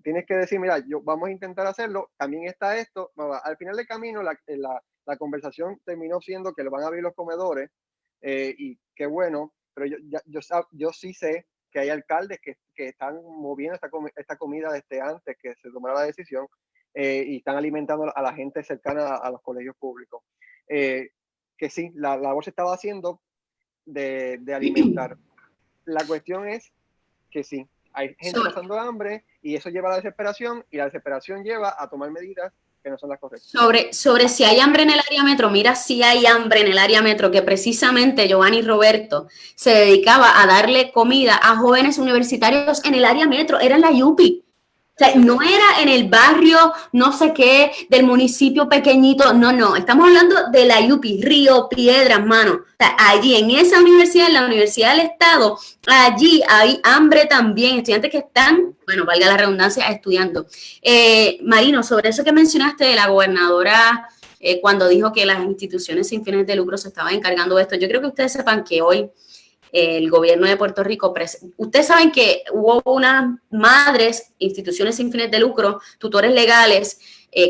tienes que decir, mira, vamos a intentar hacerlo, también está esto. Al final del camino, la conversación terminó siendo que le van a abrir los comedores, y qué bueno, pero yo sí sé que hay alcaldes que están moviendo esta comida desde antes que se tomara la decisión, y están alimentando a la gente cercana a los colegios públicos. Que sí, la labor se estaba haciendo de alimentar. La cuestión es que sí, hay gente pasando hambre y eso lleva a la desesperación y la desesperación lleva a tomar medidas que no son las correctas. Sobre si hay hambre en el área metro, mira si hay hambre en el área metro, que precisamente Giovanni Roberto se dedicaba a darle comida a jóvenes universitarios en el área metro, era en la UPI. O sea, no era en el barrio, no sé qué, del municipio pequeñito, no, estamos hablando de la UPI, Río Piedras, mano. O sea, allí en esa universidad, en la Universidad del Estado, allí hay hambre también, estudiantes que están, bueno, valga la redundancia, estudiando. Marino, sobre eso que mencionaste de la gobernadora, cuando dijo que las instituciones sin fines de lucro se estaban encargando de esto, yo creo que ustedes sepan que hoy el gobierno de Puerto Rico, ustedes saben que hubo unas madres, instituciones sin fines de lucro, tutores legales,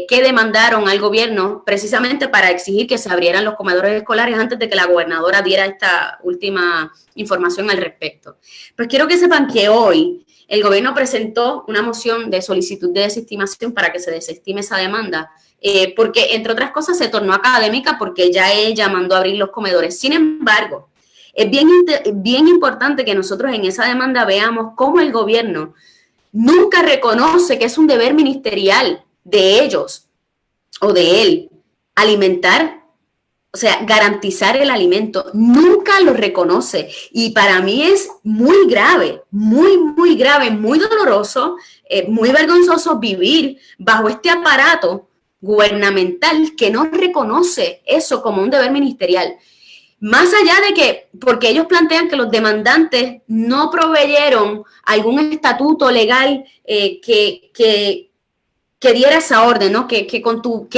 que demandaron al gobierno precisamente para exigir que se abrieran los comedores escolares antes de que la gobernadora diera esta última información al respecto. Pues quiero que sepan que hoy el gobierno presentó una moción de solicitud de desestimación para que se desestime esa demanda, porque entre otras cosas se tornó académica porque ya ella mandó a abrir los comedores. Sin embargo, es bien importante que nosotros en esa demanda veamos cómo el gobierno nunca reconoce que es un deber ministerial de ellos o de él alimentar, o sea, garantizar el alimento. Nunca lo reconoce y para mí es muy grave, muy grave, muy doloroso, muy vergonzoso vivir bajo este aparato gubernamental que no reconoce eso como un deber ministerial. Más allá de que, porque ellos plantean que los demandantes no proveyeron algún estatuto legal que diera esa orden, ¿no? Que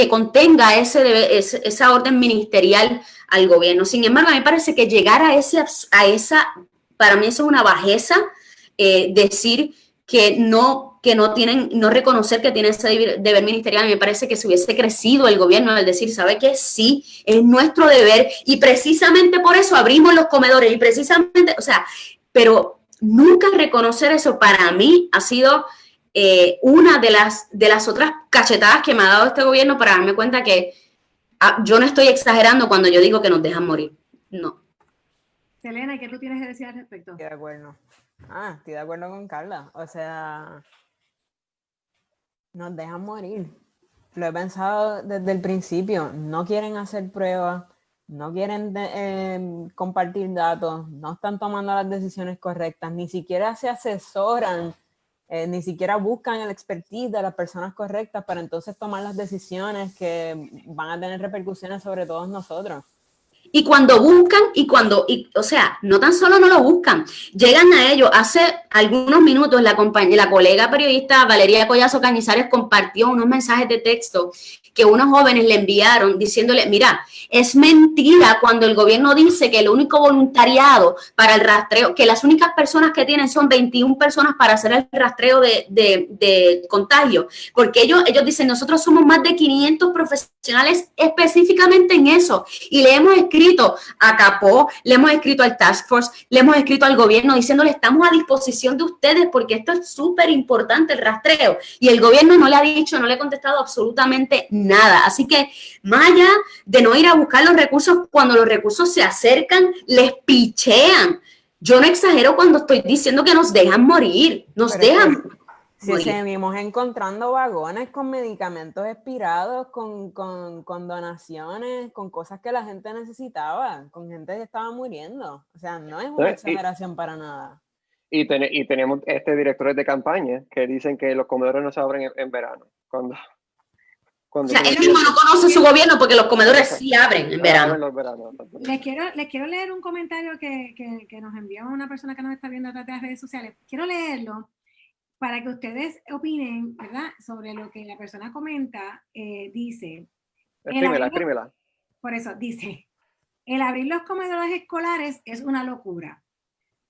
contenga esa orden ministerial al gobierno. Sin embargo, a mí me parece que llegar a esa, para mí eso es una bajeza, decir que no reconocer que tiene ese deber ministerial. Me parece que si hubiese crecido el gobierno al decir, ¿sabe qué? Sí, es nuestro deber y precisamente por eso abrimos los comedores y precisamente, o sea, pero nunca reconocer eso para mí ha sido una de las otras cachetadas que me ha dado este gobierno para darme cuenta que yo no estoy exagerando cuando yo digo que nos dejan morir. No. Selena, ¿qué tú tienes que decir al respecto? Estoy de acuerdo. Estoy de acuerdo con Carla. O sea, nos dejan morir. Lo he pensado desde el principio. No quieren hacer pruebas, no quieren compartir datos, no están tomando las decisiones correctas, ni siquiera se asesoran, ni siquiera buscan el expertise de las personas correctas para entonces tomar las decisiones que van a tener repercusiones sobre todos nosotros. Y cuando buscan, o sea, no tan solo no lo buscan, llegan a ello. Hace algunos minutos la colega periodista Valeria Collazo Cañizares compartió unos mensajes de texto que unos jóvenes le enviaron diciéndole, mira, es mentira cuando el gobierno dice que el único voluntariado para el rastreo, que las únicas personas que tienen son 21 personas para hacer el rastreo de contagio, porque ellos dicen, nosotros somos más de 500 profesionales específicamente en eso, y le hemos escrito a Capó, le hemos escrito al Task Force, le hemos escrito al gobierno diciéndole, estamos a disposición de ustedes porque esto es súper importante el rastreo, y el gobierno no le ha dicho, no le ha contestado absolutamente nada. Así que más allá de no ir a buscar los recursos, cuando los recursos se acercan, les pichean. Yo no exagero cuando estoy diciendo que nos dejan morir, nos dejan si seguimos encontrando vagones con medicamentos expirados, con donaciones, con cosas que la gente necesitaba, con gente que estaba muriendo. O sea, no es una exageración para nada. Y tenemos directores de campaña que dicen que los comedores no se abren en verano. O sea, él mismo no conoce su gobierno porque los comedores sí abren en verano. Les quiero leer un comentario que nos envió una persona que nos está viendo a través de las redes sociales. Quiero leerlo para que ustedes opinen, ¿verdad?, sobre lo que la persona comenta. Dice... Escríbela. Por eso, dice, el abrir los comedores escolares es una locura.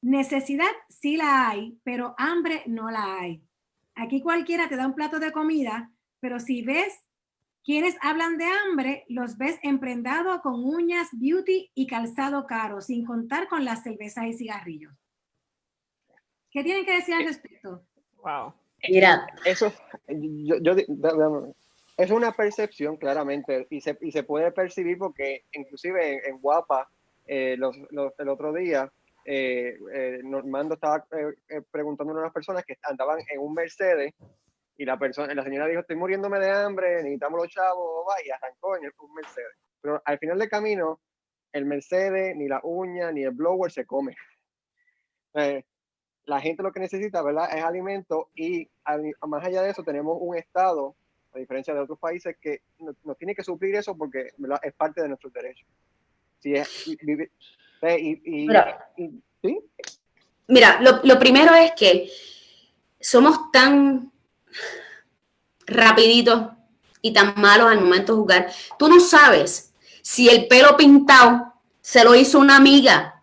Necesidad sí la hay, pero hambre no la hay. Aquí cualquiera te da un plato de comida, pero si ves quienes hablan de hambre, los ves emprendados con uñas, beauty y calzado caro, sin contar con las cervezas y cigarrillos. ¿Qué tienen que decir al respecto? Wow. Mira, eso es una percepción claramente y se puede percibir porque inclusive en Guapa el otro día Normando estaba preguntando a unas personas que andaban en un Mercedes y la señora dijo, estoy muriéndome de hambre, necesitamos los chavos, y arrancó en un Mercedes. Pero al final del camino, el Mercedes, ni la uña, ni el blower se come. La gente lo que necesita, ¿verdad?, es alimento, y más allá de eso tenemos un Estado, a diferencia de otros países, que nos tiene que suplir eso porque, ¿verdad?, es parte de nuestros derechos. Mira, lo primero es que somos tan rapiditos y tan malos al momento de jugar. Tú no sabes si el pelo pintado se lo hizo una amiga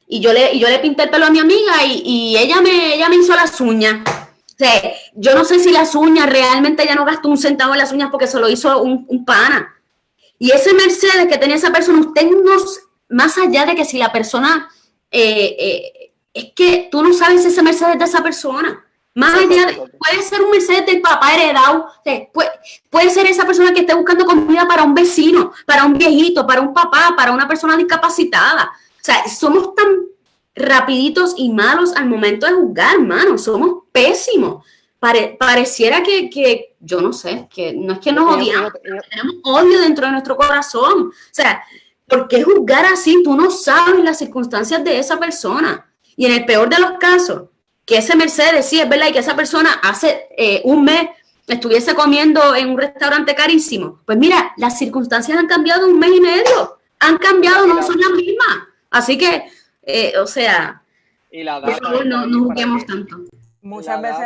y yo le pinté el pelo a mi amiga y ella me hizo las uñas. O sea, yo no sé si las uñas, realmente ella no gastó un centavo en las uñas porque se lo hizo un pana. Y ese Mercedes que tenía esa persona, usted más allá de que si la persona, es que tú no sabes si ese Mercedes es de esa persona. Más allá de, puede ser un Mercedes del papá heredado, puede ser esa persona que esté buscando comida para un vecino, para un viejito, para un papá, para una persona discapacitada. O sea, somos tan rapiditos y malos al momento de juzgar, hermano, somos pésimos. Pareciera que, yo no sé, que no es que nos odiamos, tenemos odio dentro de nuestro corazón. O sea, ¿por qué juzgar así? Tú no sabes las circunstancias de esa persona. Y en el peor de los casos, que ese Mercedes, sí, es verdad, y que esa persona hace un mes estuviese comiendo en un restaurante carísimo. Pues mira, las circunstancias han cambiado un mes y medio. Han cambiado, no son las mismas. Así que, o sea, por favor, no juzguemos tanto. Muchas veces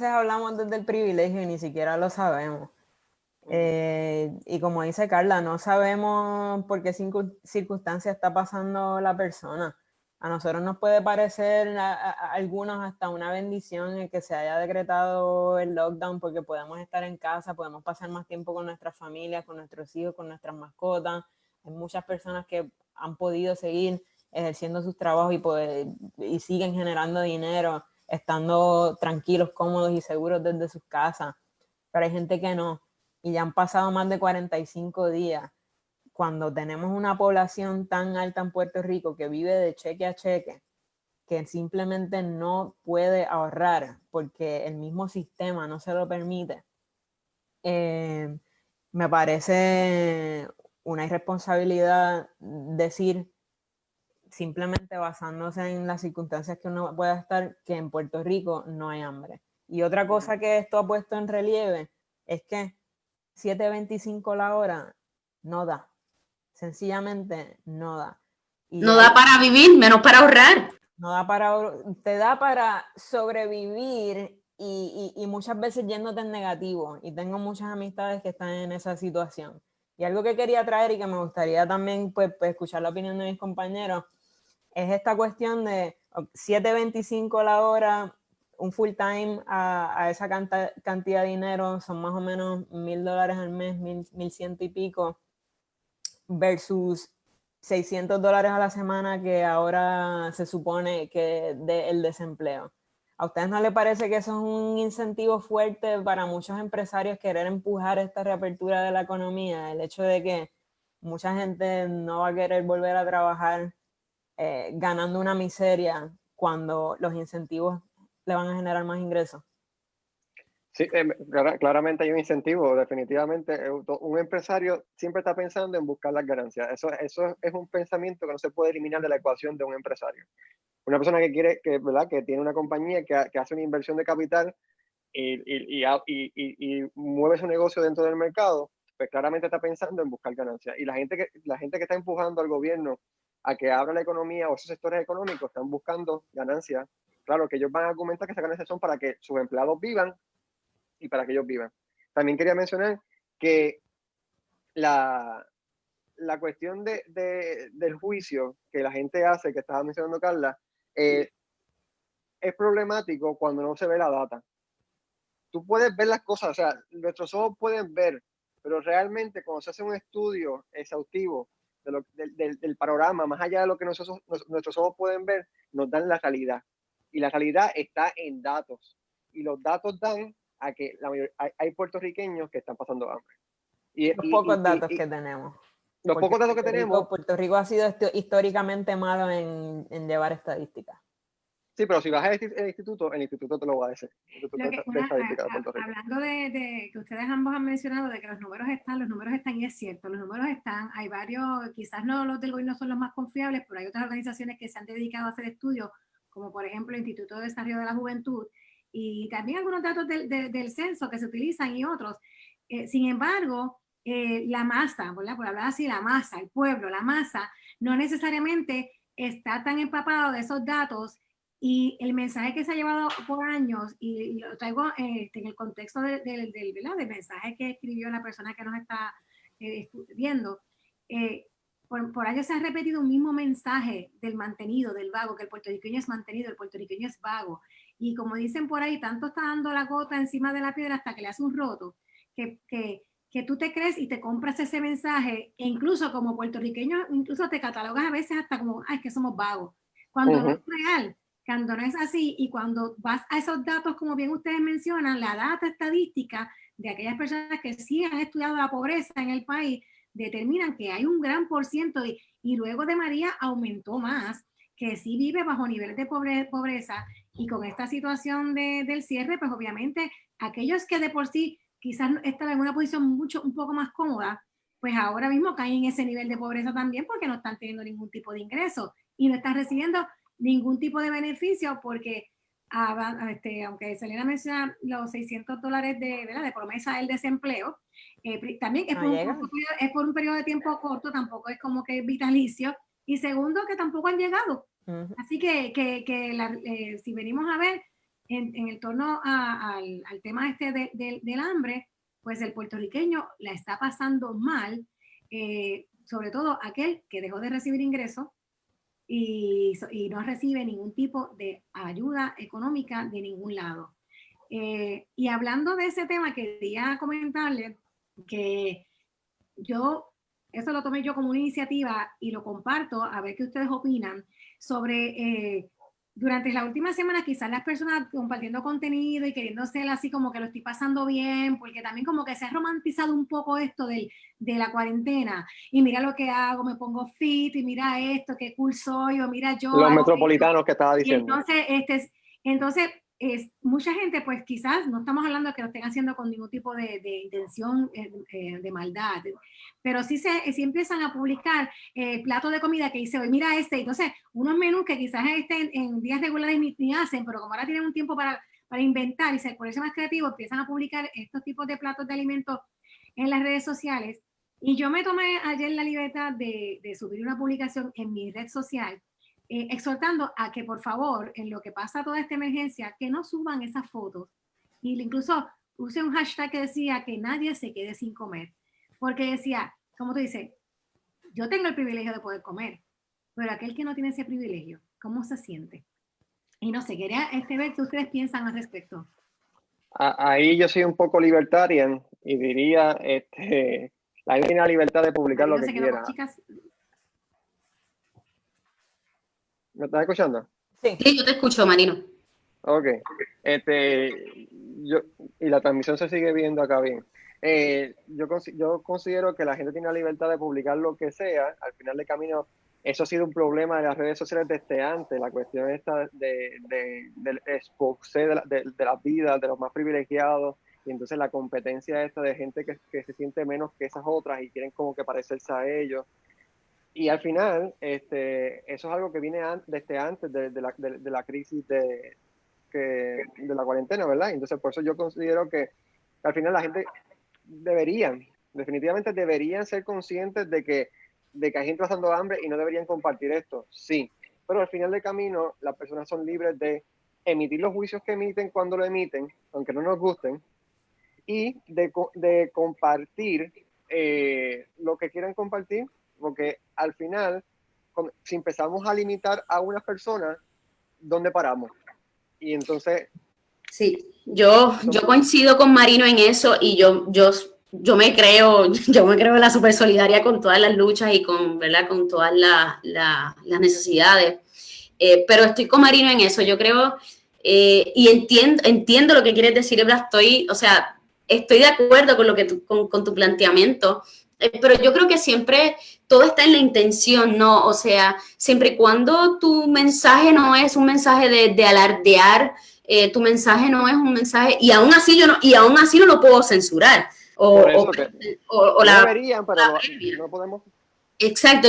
hablamos desde el privilegio y ni siquiera lo sabemos. Y como dice Carla, no sabemos por qué circunstancia está pasando la persona. A nosotros nos puede parecer a algunos hasta una bendición el que se haya decretado el lockdown porque podemos estar en casa, podemos pasar más tiempo con nuestras familias, con nuestros hijos, con nuestras mascotas. Hay muchas personas que han podido seguir ejerciendo sus trabajos y siguen generando dinero, estando tranquilos, cómodos y seguros desde sus casas. Pero hay gente que no. Y ya han pasado más de 45 días. Cuando tenemos una población tan alta en Puerto Rico que vive de cheque a cheque, que simplemente no puede ahorrar porque el mismo sistema no se lo permite, me parece una irresponsabilidad decir, simplemente basándose en las circunstancias que uno pueda estar, que en Puerto Rico no hay hambre. Y otra cosa que esto ha puesto en relieve es que $7.25 la hora no da. Sencillamente no da. Y no da para vivir, menos para ahorrar. No da para, te da para sobrevivir y muchas veces yéndote en negativo, y tengo muchas amistades que están en esa situación. Y algo que quería traer y que me gustaría también pues escuchar la opinión de mis compañeros, es esta cuestión de 7.25 la hora, un full time a esa cantidad de dinero, son más o menos $1,000 al mes, 1,100 y pico, versus $600 a la semana que ahora se supone que el desempleo. ¿A ustedes no les parece que eso es un incentivo fuerte para muchos empresarios querer empujar esta reapertura de la economía? El hecho de que mucha gente no va a querer volver a trabajar ganando una miseria cuando los incentivos le van a generar más ingresos. Sí, claramente hay un incentivo, definitivamente. Un empresario siempre está pensando en buscar las ganancias. Eso es un pensamiento que no se puede eliminar de la ecuación de un empresario. Una persona que quiere, ¿verdad? Que tiene una compañía que hace una inversión de capital y mueve su negocio dentro del mercado, pues claramente está pensando en buscar ganancias. Y la gente que está empujando al gobierno a que abra la economía o esos sectores económicos están buscando ganancias. Claro que ellos van a argumentar que esas ganancias son para que sus empleados vivan y para que ellos vivan. También quería mencionar que la cuestión del juicio que la gente hace, que estaba mencionando Carla, es problemático cuando no se ve la data. Tú puedes ver las cosas, o sea, nuestros ojos pueden ver, pero realmente cuando se hace un estudio exhaustivo del panorama, más allá de lo que nuestros ojos pueden ver, nos dan la realidad. Y la realidad está en datos. Y los datos dan a que hay puertorriqueños que están pasando hambre. Los pocos datos que tenemos. Los pocos datos que tenemos. Puerto Rico ha sido históricamente malo en llevar estadísticas. Sí, pero si vas al instituto, el instituto te lo va a decir. Hablando de que ustedes ambos han mencionado de que los números están y es cierto, los números están, hay varios, quizás no los del gobierno son los más confiables, pero hay otras organizaciones que se han dedicado a hacer estudios, como por ejemplo el Instituto de Desarrollo de la Juventud, y también algunos datos del censo que se utilizan y otros. Sin embargo, la masa, ¿verdad? Por hablar así, la masa, el pueblo, la masa, no necesariamente está tan empapado de esos datos. Y el mensaje que se ha llevado por años, y lo traigo en el contexto del mensaje que escribió la persona que nos está viendo, por años se ha repetido un mismo mensaje del mantenido, del vago, que el puertorriqueño es mantenido, el puertorriqueño es vago. Y como dicen por ahí, tanto está dando la gota encima de la piedra hasta que le hace un roto, que tú te crees y te compras ese mensaje, e incluso como puertorriqueño, incluso te catalogas a veces hasta como, es que somos vagos, cuando no es real. Cuando no es así, y cuando vas a esos datos, como bien ustedes mencionan, la data estadística de aquellas personas que sí han estudiado la pobreza en el país, determinan que hay un gran por ciento, y luego de María aumentó más, que sí vive bajo niveles de pobreza, y con esta situación del cierre, pues obviamente aquellos que de por sí quizás están en una posición un poco más cómoda, pues ahora mismo caen en ese nivel de pobreza también porque no están teniendo ningún tipo de ingreso y no están recibiendo ningún tipo de beneficio porque aunque Selena menciona los $600 de promesa del desempleo, también es por un periodo de tiempo corto, tampoco es como que es vitalicio, y segundo que tampoco han llegado. Así que si venimos a ver en el torno al tema del hambre, pues el puertorriqueño la está pasando mal, sobre todo aquel que dejó de recibir ingresos y no recibe ningún tipo de ayuda económica de ningún lado. Y hablando de ese tema, quería comentarles que eso lo tomé yo como una iniciativa y lo comparto a ver qué ustedes opinan sobre, durante la última semana quizás las personas compartiendo contenido y queriendo ser así como que lo estoy pasando bien, porque también como que se ha romantizado un poco esto de la cuarentena, y mira lo que hago, me pongo fit, y mira esto, qué cool soy, o mira yo. Los metropolitanos esto que estaba diciendo. Entonces, mucha gente, pues quizás no estamos hablando de que lo estén haciendo con ningún tipo de intención de maldad, pero sí empiezan a publicar platos de comida que dice, oye, mira entonces unos menús que quizás estén en días regulares ni hacen, pero como ahora tienen un tiempo para inventar y ser por eso más creativo, empiezan a publicar estos tipos de platos de alimentos en las redes sociales. Y yo me tomé ayer la libertad de subir una publicación en mi red social, exhortando a que por favor, en lo que pasa toda esta emergencia, que no suban esas fotos Y incluso puse un hashtag que decía que nadie se quede sin comer, porque decía, como tú dices, yo tengo el privilegio de poder comer, pero aquel que no tiene ese privilegio, ¿cómo se siente? Y no sé, quería ver qué ustedes piensan al respecto. Ahí yo soy un poco libertarian y diría, la gente tiene la libertad de publicar lo que quiera. ¿Me estás escuchando? Sí, yo te escucho, Marino. Ok. Y la transmisión se sigue viendo acá bien. Yo considero que la gente tiene la libertad de publicar lo que sea. Al final del camino, eso ha sido un problema de las redes sociales desde antes. La cuestión esta del expose de las vidas de los más privilegiados. Y entonces la competencia esta de gente que se siente menos que esas otras y quieren como que parecerse a ellos. Y al final, eso es algo que viene desde antes de la crisis de la cuarentena, ¿verdad? Entonces, por eso yo considero que al final la gente definitivamente deberían ser conscientes de que hay gente pasando hambre y no deberían compartir esto, sí. Pero al final del camino, las personas son libres de emitir los juicios que emiten cuando lo emiten, aunque no nos gusten, y de compartir lo que quieran compartir, porque al final, si empezamos a limitar a una persona, ¿dónde paramos? Y entonces... Sí, yo coincido con Marino en eso y yo me creo la super solidaria con todas las luchas y ¿verdad? Con todas las necesidades. Pero estoy con Marino en eso, yo creo, y entiendo lo que quieres decir, ¿verdad? Estoy de acuerdo con lo que con tu planteamiento, pero yo creo que siempre todo está en la intención, ¿no? O sea, siempre y cuando tu mensaje no es un mensaje de alardear, tu mensaje no es un mensaje, y aún así no lo puedo censurar. No deberían, pero no podemos. Exacto,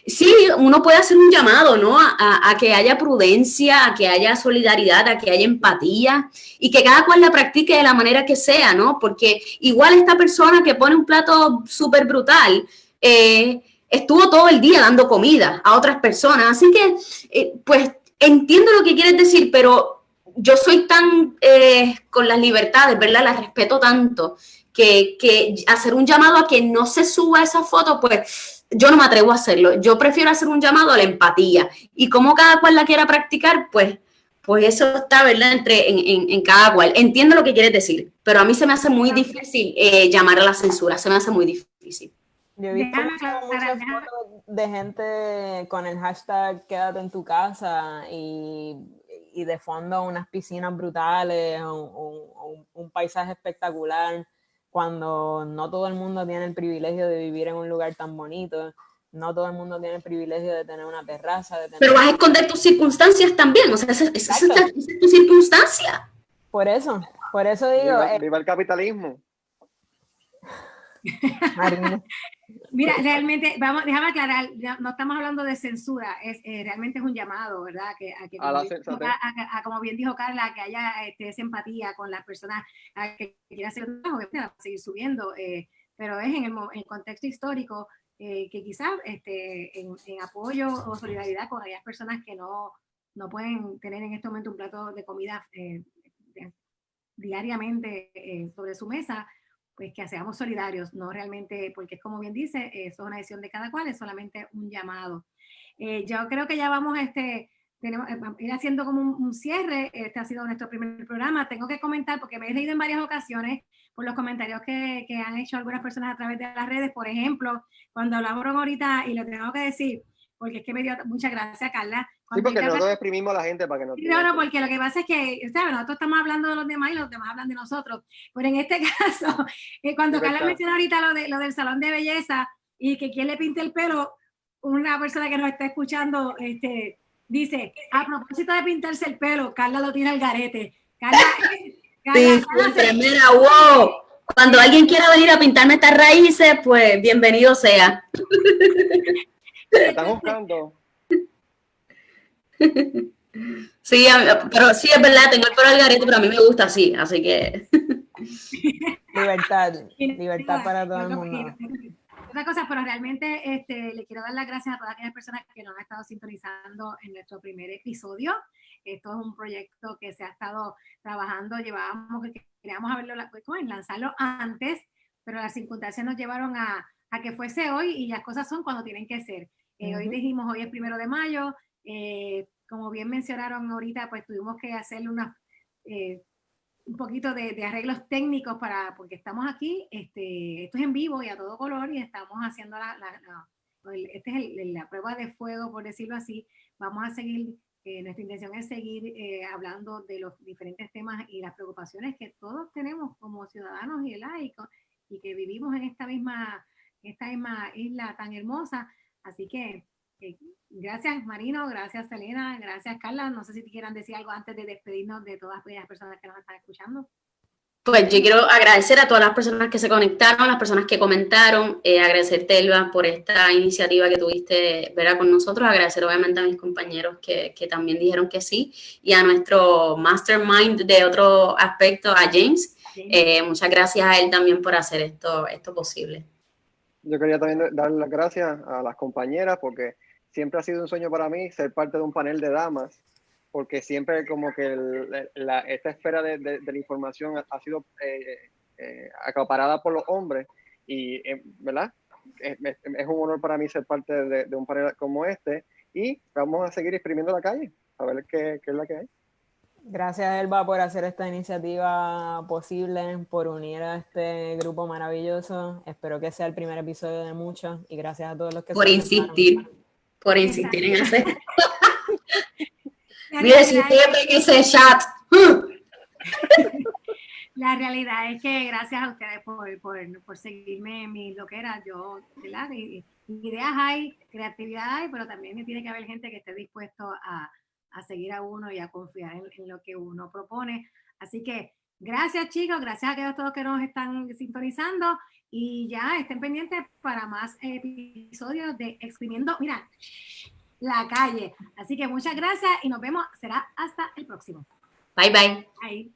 sí, uno puede hacer un llamado, ¿no? A que haya prudencia, a que haya solidaridad, a que haya empatía y que cada cual la practique de la manera que sea, ¿no? Porque igual esta persona que pone un plato súper brutal, estuvo todo el día dando comida a otras personas. Así que, pues, entiendo lo que quieres decir, pero yo soy tan con las libertades, ¿verdad? Las respeto tanto que hacer un llamado a que no se suba esa foto, pues yo no me atrevo a hacerlo. Yo prefiero hacer un llamado a la empatía. Y como cada cual la quiera practicar, pues eso está, ¿verdad? En cada cual. Entiendo lo que quieres decir, pero a mí se me hace muy difícil llamar a la censura. Se me hace muy difícil. Yo he visto muchas fotos de gente con el hashtag quédate en tu casa y de fondo unas piscinas brutales, un paisaje espectacular, cuando no todo el mundo tiene el privilegio de vivir en un lugar tan bonito, no todo el mundo tiene el privilegio de tener una terraza. Pero vas a esconder tus circunstancias también, o sea, esa es tu circunstancia. Por eso digo... Viva el capitalismo. Mira, realmente, déjame aclarar, no estamos hablando de censura, realmente es un llamado, ¿verdad? Como bien dijo Carla, que haya esa empatía con las personas que quieran hacer un trabajo, obviamente, seguir subiendo, pero es en el contexto histórico que quizás en apoyo o solidaridad con aquellas personas que no pueden tener en este momento un plato de comida diariamente sobre su mesa, pues que seamos solidarios, no realmente, porque es como bien dice, eso es una decisión de cada cual, es solamente un llamado. Yo creo que ya vamos tenemos ir haciendo como un cierre. Este ha sido nuestro primer programa. Tengo que comentar, porque me he leído en varias ocasiones por los comentarios que han hecho algunas personas a través de las redes. Por ejemplo, cuando hablamos ahorita, y lo tengo que decir, porque es que me dio muchas gracias, Carla. Sí, porque nosotros exprimimos a la gente para que no... No, porque lo que pasa es que, ¿sabes? Nosotros estamos hablando de los demás y los demás hablan de nosotros. Pero en este caso, cuando Carla mencionó ahorita lo del salón de belleza y que quién le pinte el pelo, una persona que nos está escuchando dice, a propósito de pintarse el pelo, Carla lo tiene al garete. Carla, mira, wow. Cuando alguien quiera venir a pintarme estas raíces, pues bienvenido sea. Están buscando. Sí, pero sí es verdad, tengo el pelo al garete, pero a mí me gusta así, que... Libertad para todo el mundo. otra cosa, pero realmente le quiero dar las gracias a todas aquellas personas que nos han estado sintonizando en nuestro primer episodio. Esto es un proyecto que se ha estado trabajando, queríamos lanzarlo antes, pero las circunstancias nos llevaron a que fuese hoy y las cosas son cuando tienen que ser. Hoy dijimos, hoy es 1 de mayo, como bien mencionaron ahorita, pues tuvimos que hacerle un poquito de arreglos técnicos porque estamos aquí, esto es en vivo y a todo color y estamos haciendo la prueba de fuego, por decirlo así. Vamos a seguir, nuestra intención es seguir hablando de los diferentes temas y las preocupaciones que todos tenemos como ciudadanos y que vivimos en esta misma isla tan hermosa. Así que gracias Marino, gracias Selena, gracias Carla. No sé si te quieran decir algo antes de despedirnos de todas aquellas personas que nos están escuchando. Pues yo quiero agradecer a todas las personas que se conectaron, las personas que comentaron, agradecerte, Elba, por esta iniciativa que tuviste, ¿verdad?, con nosotros, agradecer obviamente a mis compañeros que también dijeron que sí, y a nuestro mastermind de otro aspecto, a James. Muchas gracias a él también por hacer esto posible. Yo quería también dar las gracias a las compañeras porque siempre ha sido un sueño para mí ser parte de un panel de damas, porque siempre como que esta esfera de la información ha sido acaparada por los hombres y, ¿verdad? Es un honor para mí ser parte de un panel como este y vamos a seguir exprimiendo la calle, a ver qué es la que hay. Gracias, Elba, por hacer esta iniciativa posible, por unir a este grupo maravilloso. Espero que sea el primer episodio de muchos y gracias a todos los que por insistir en hacer. Mire, si ustedes ven ese chat. La realidad es que gracias a ustedes por seguirme en mis loqueras. Yo, ¿verdad? Ideas hay, creatividad hay, pero también tiene que haber gente que esté dispuesto a seguir a uno y a confiar en lo que uno propone. Así que gracias, chicos, gracias a todos que nos están sintonizando y ya estén pendientes para más episodios de Exprimiendo, mira, la calle. Así que muchas gracias y nos vemos. Será hasta el próximo. Bye, bye. Bye.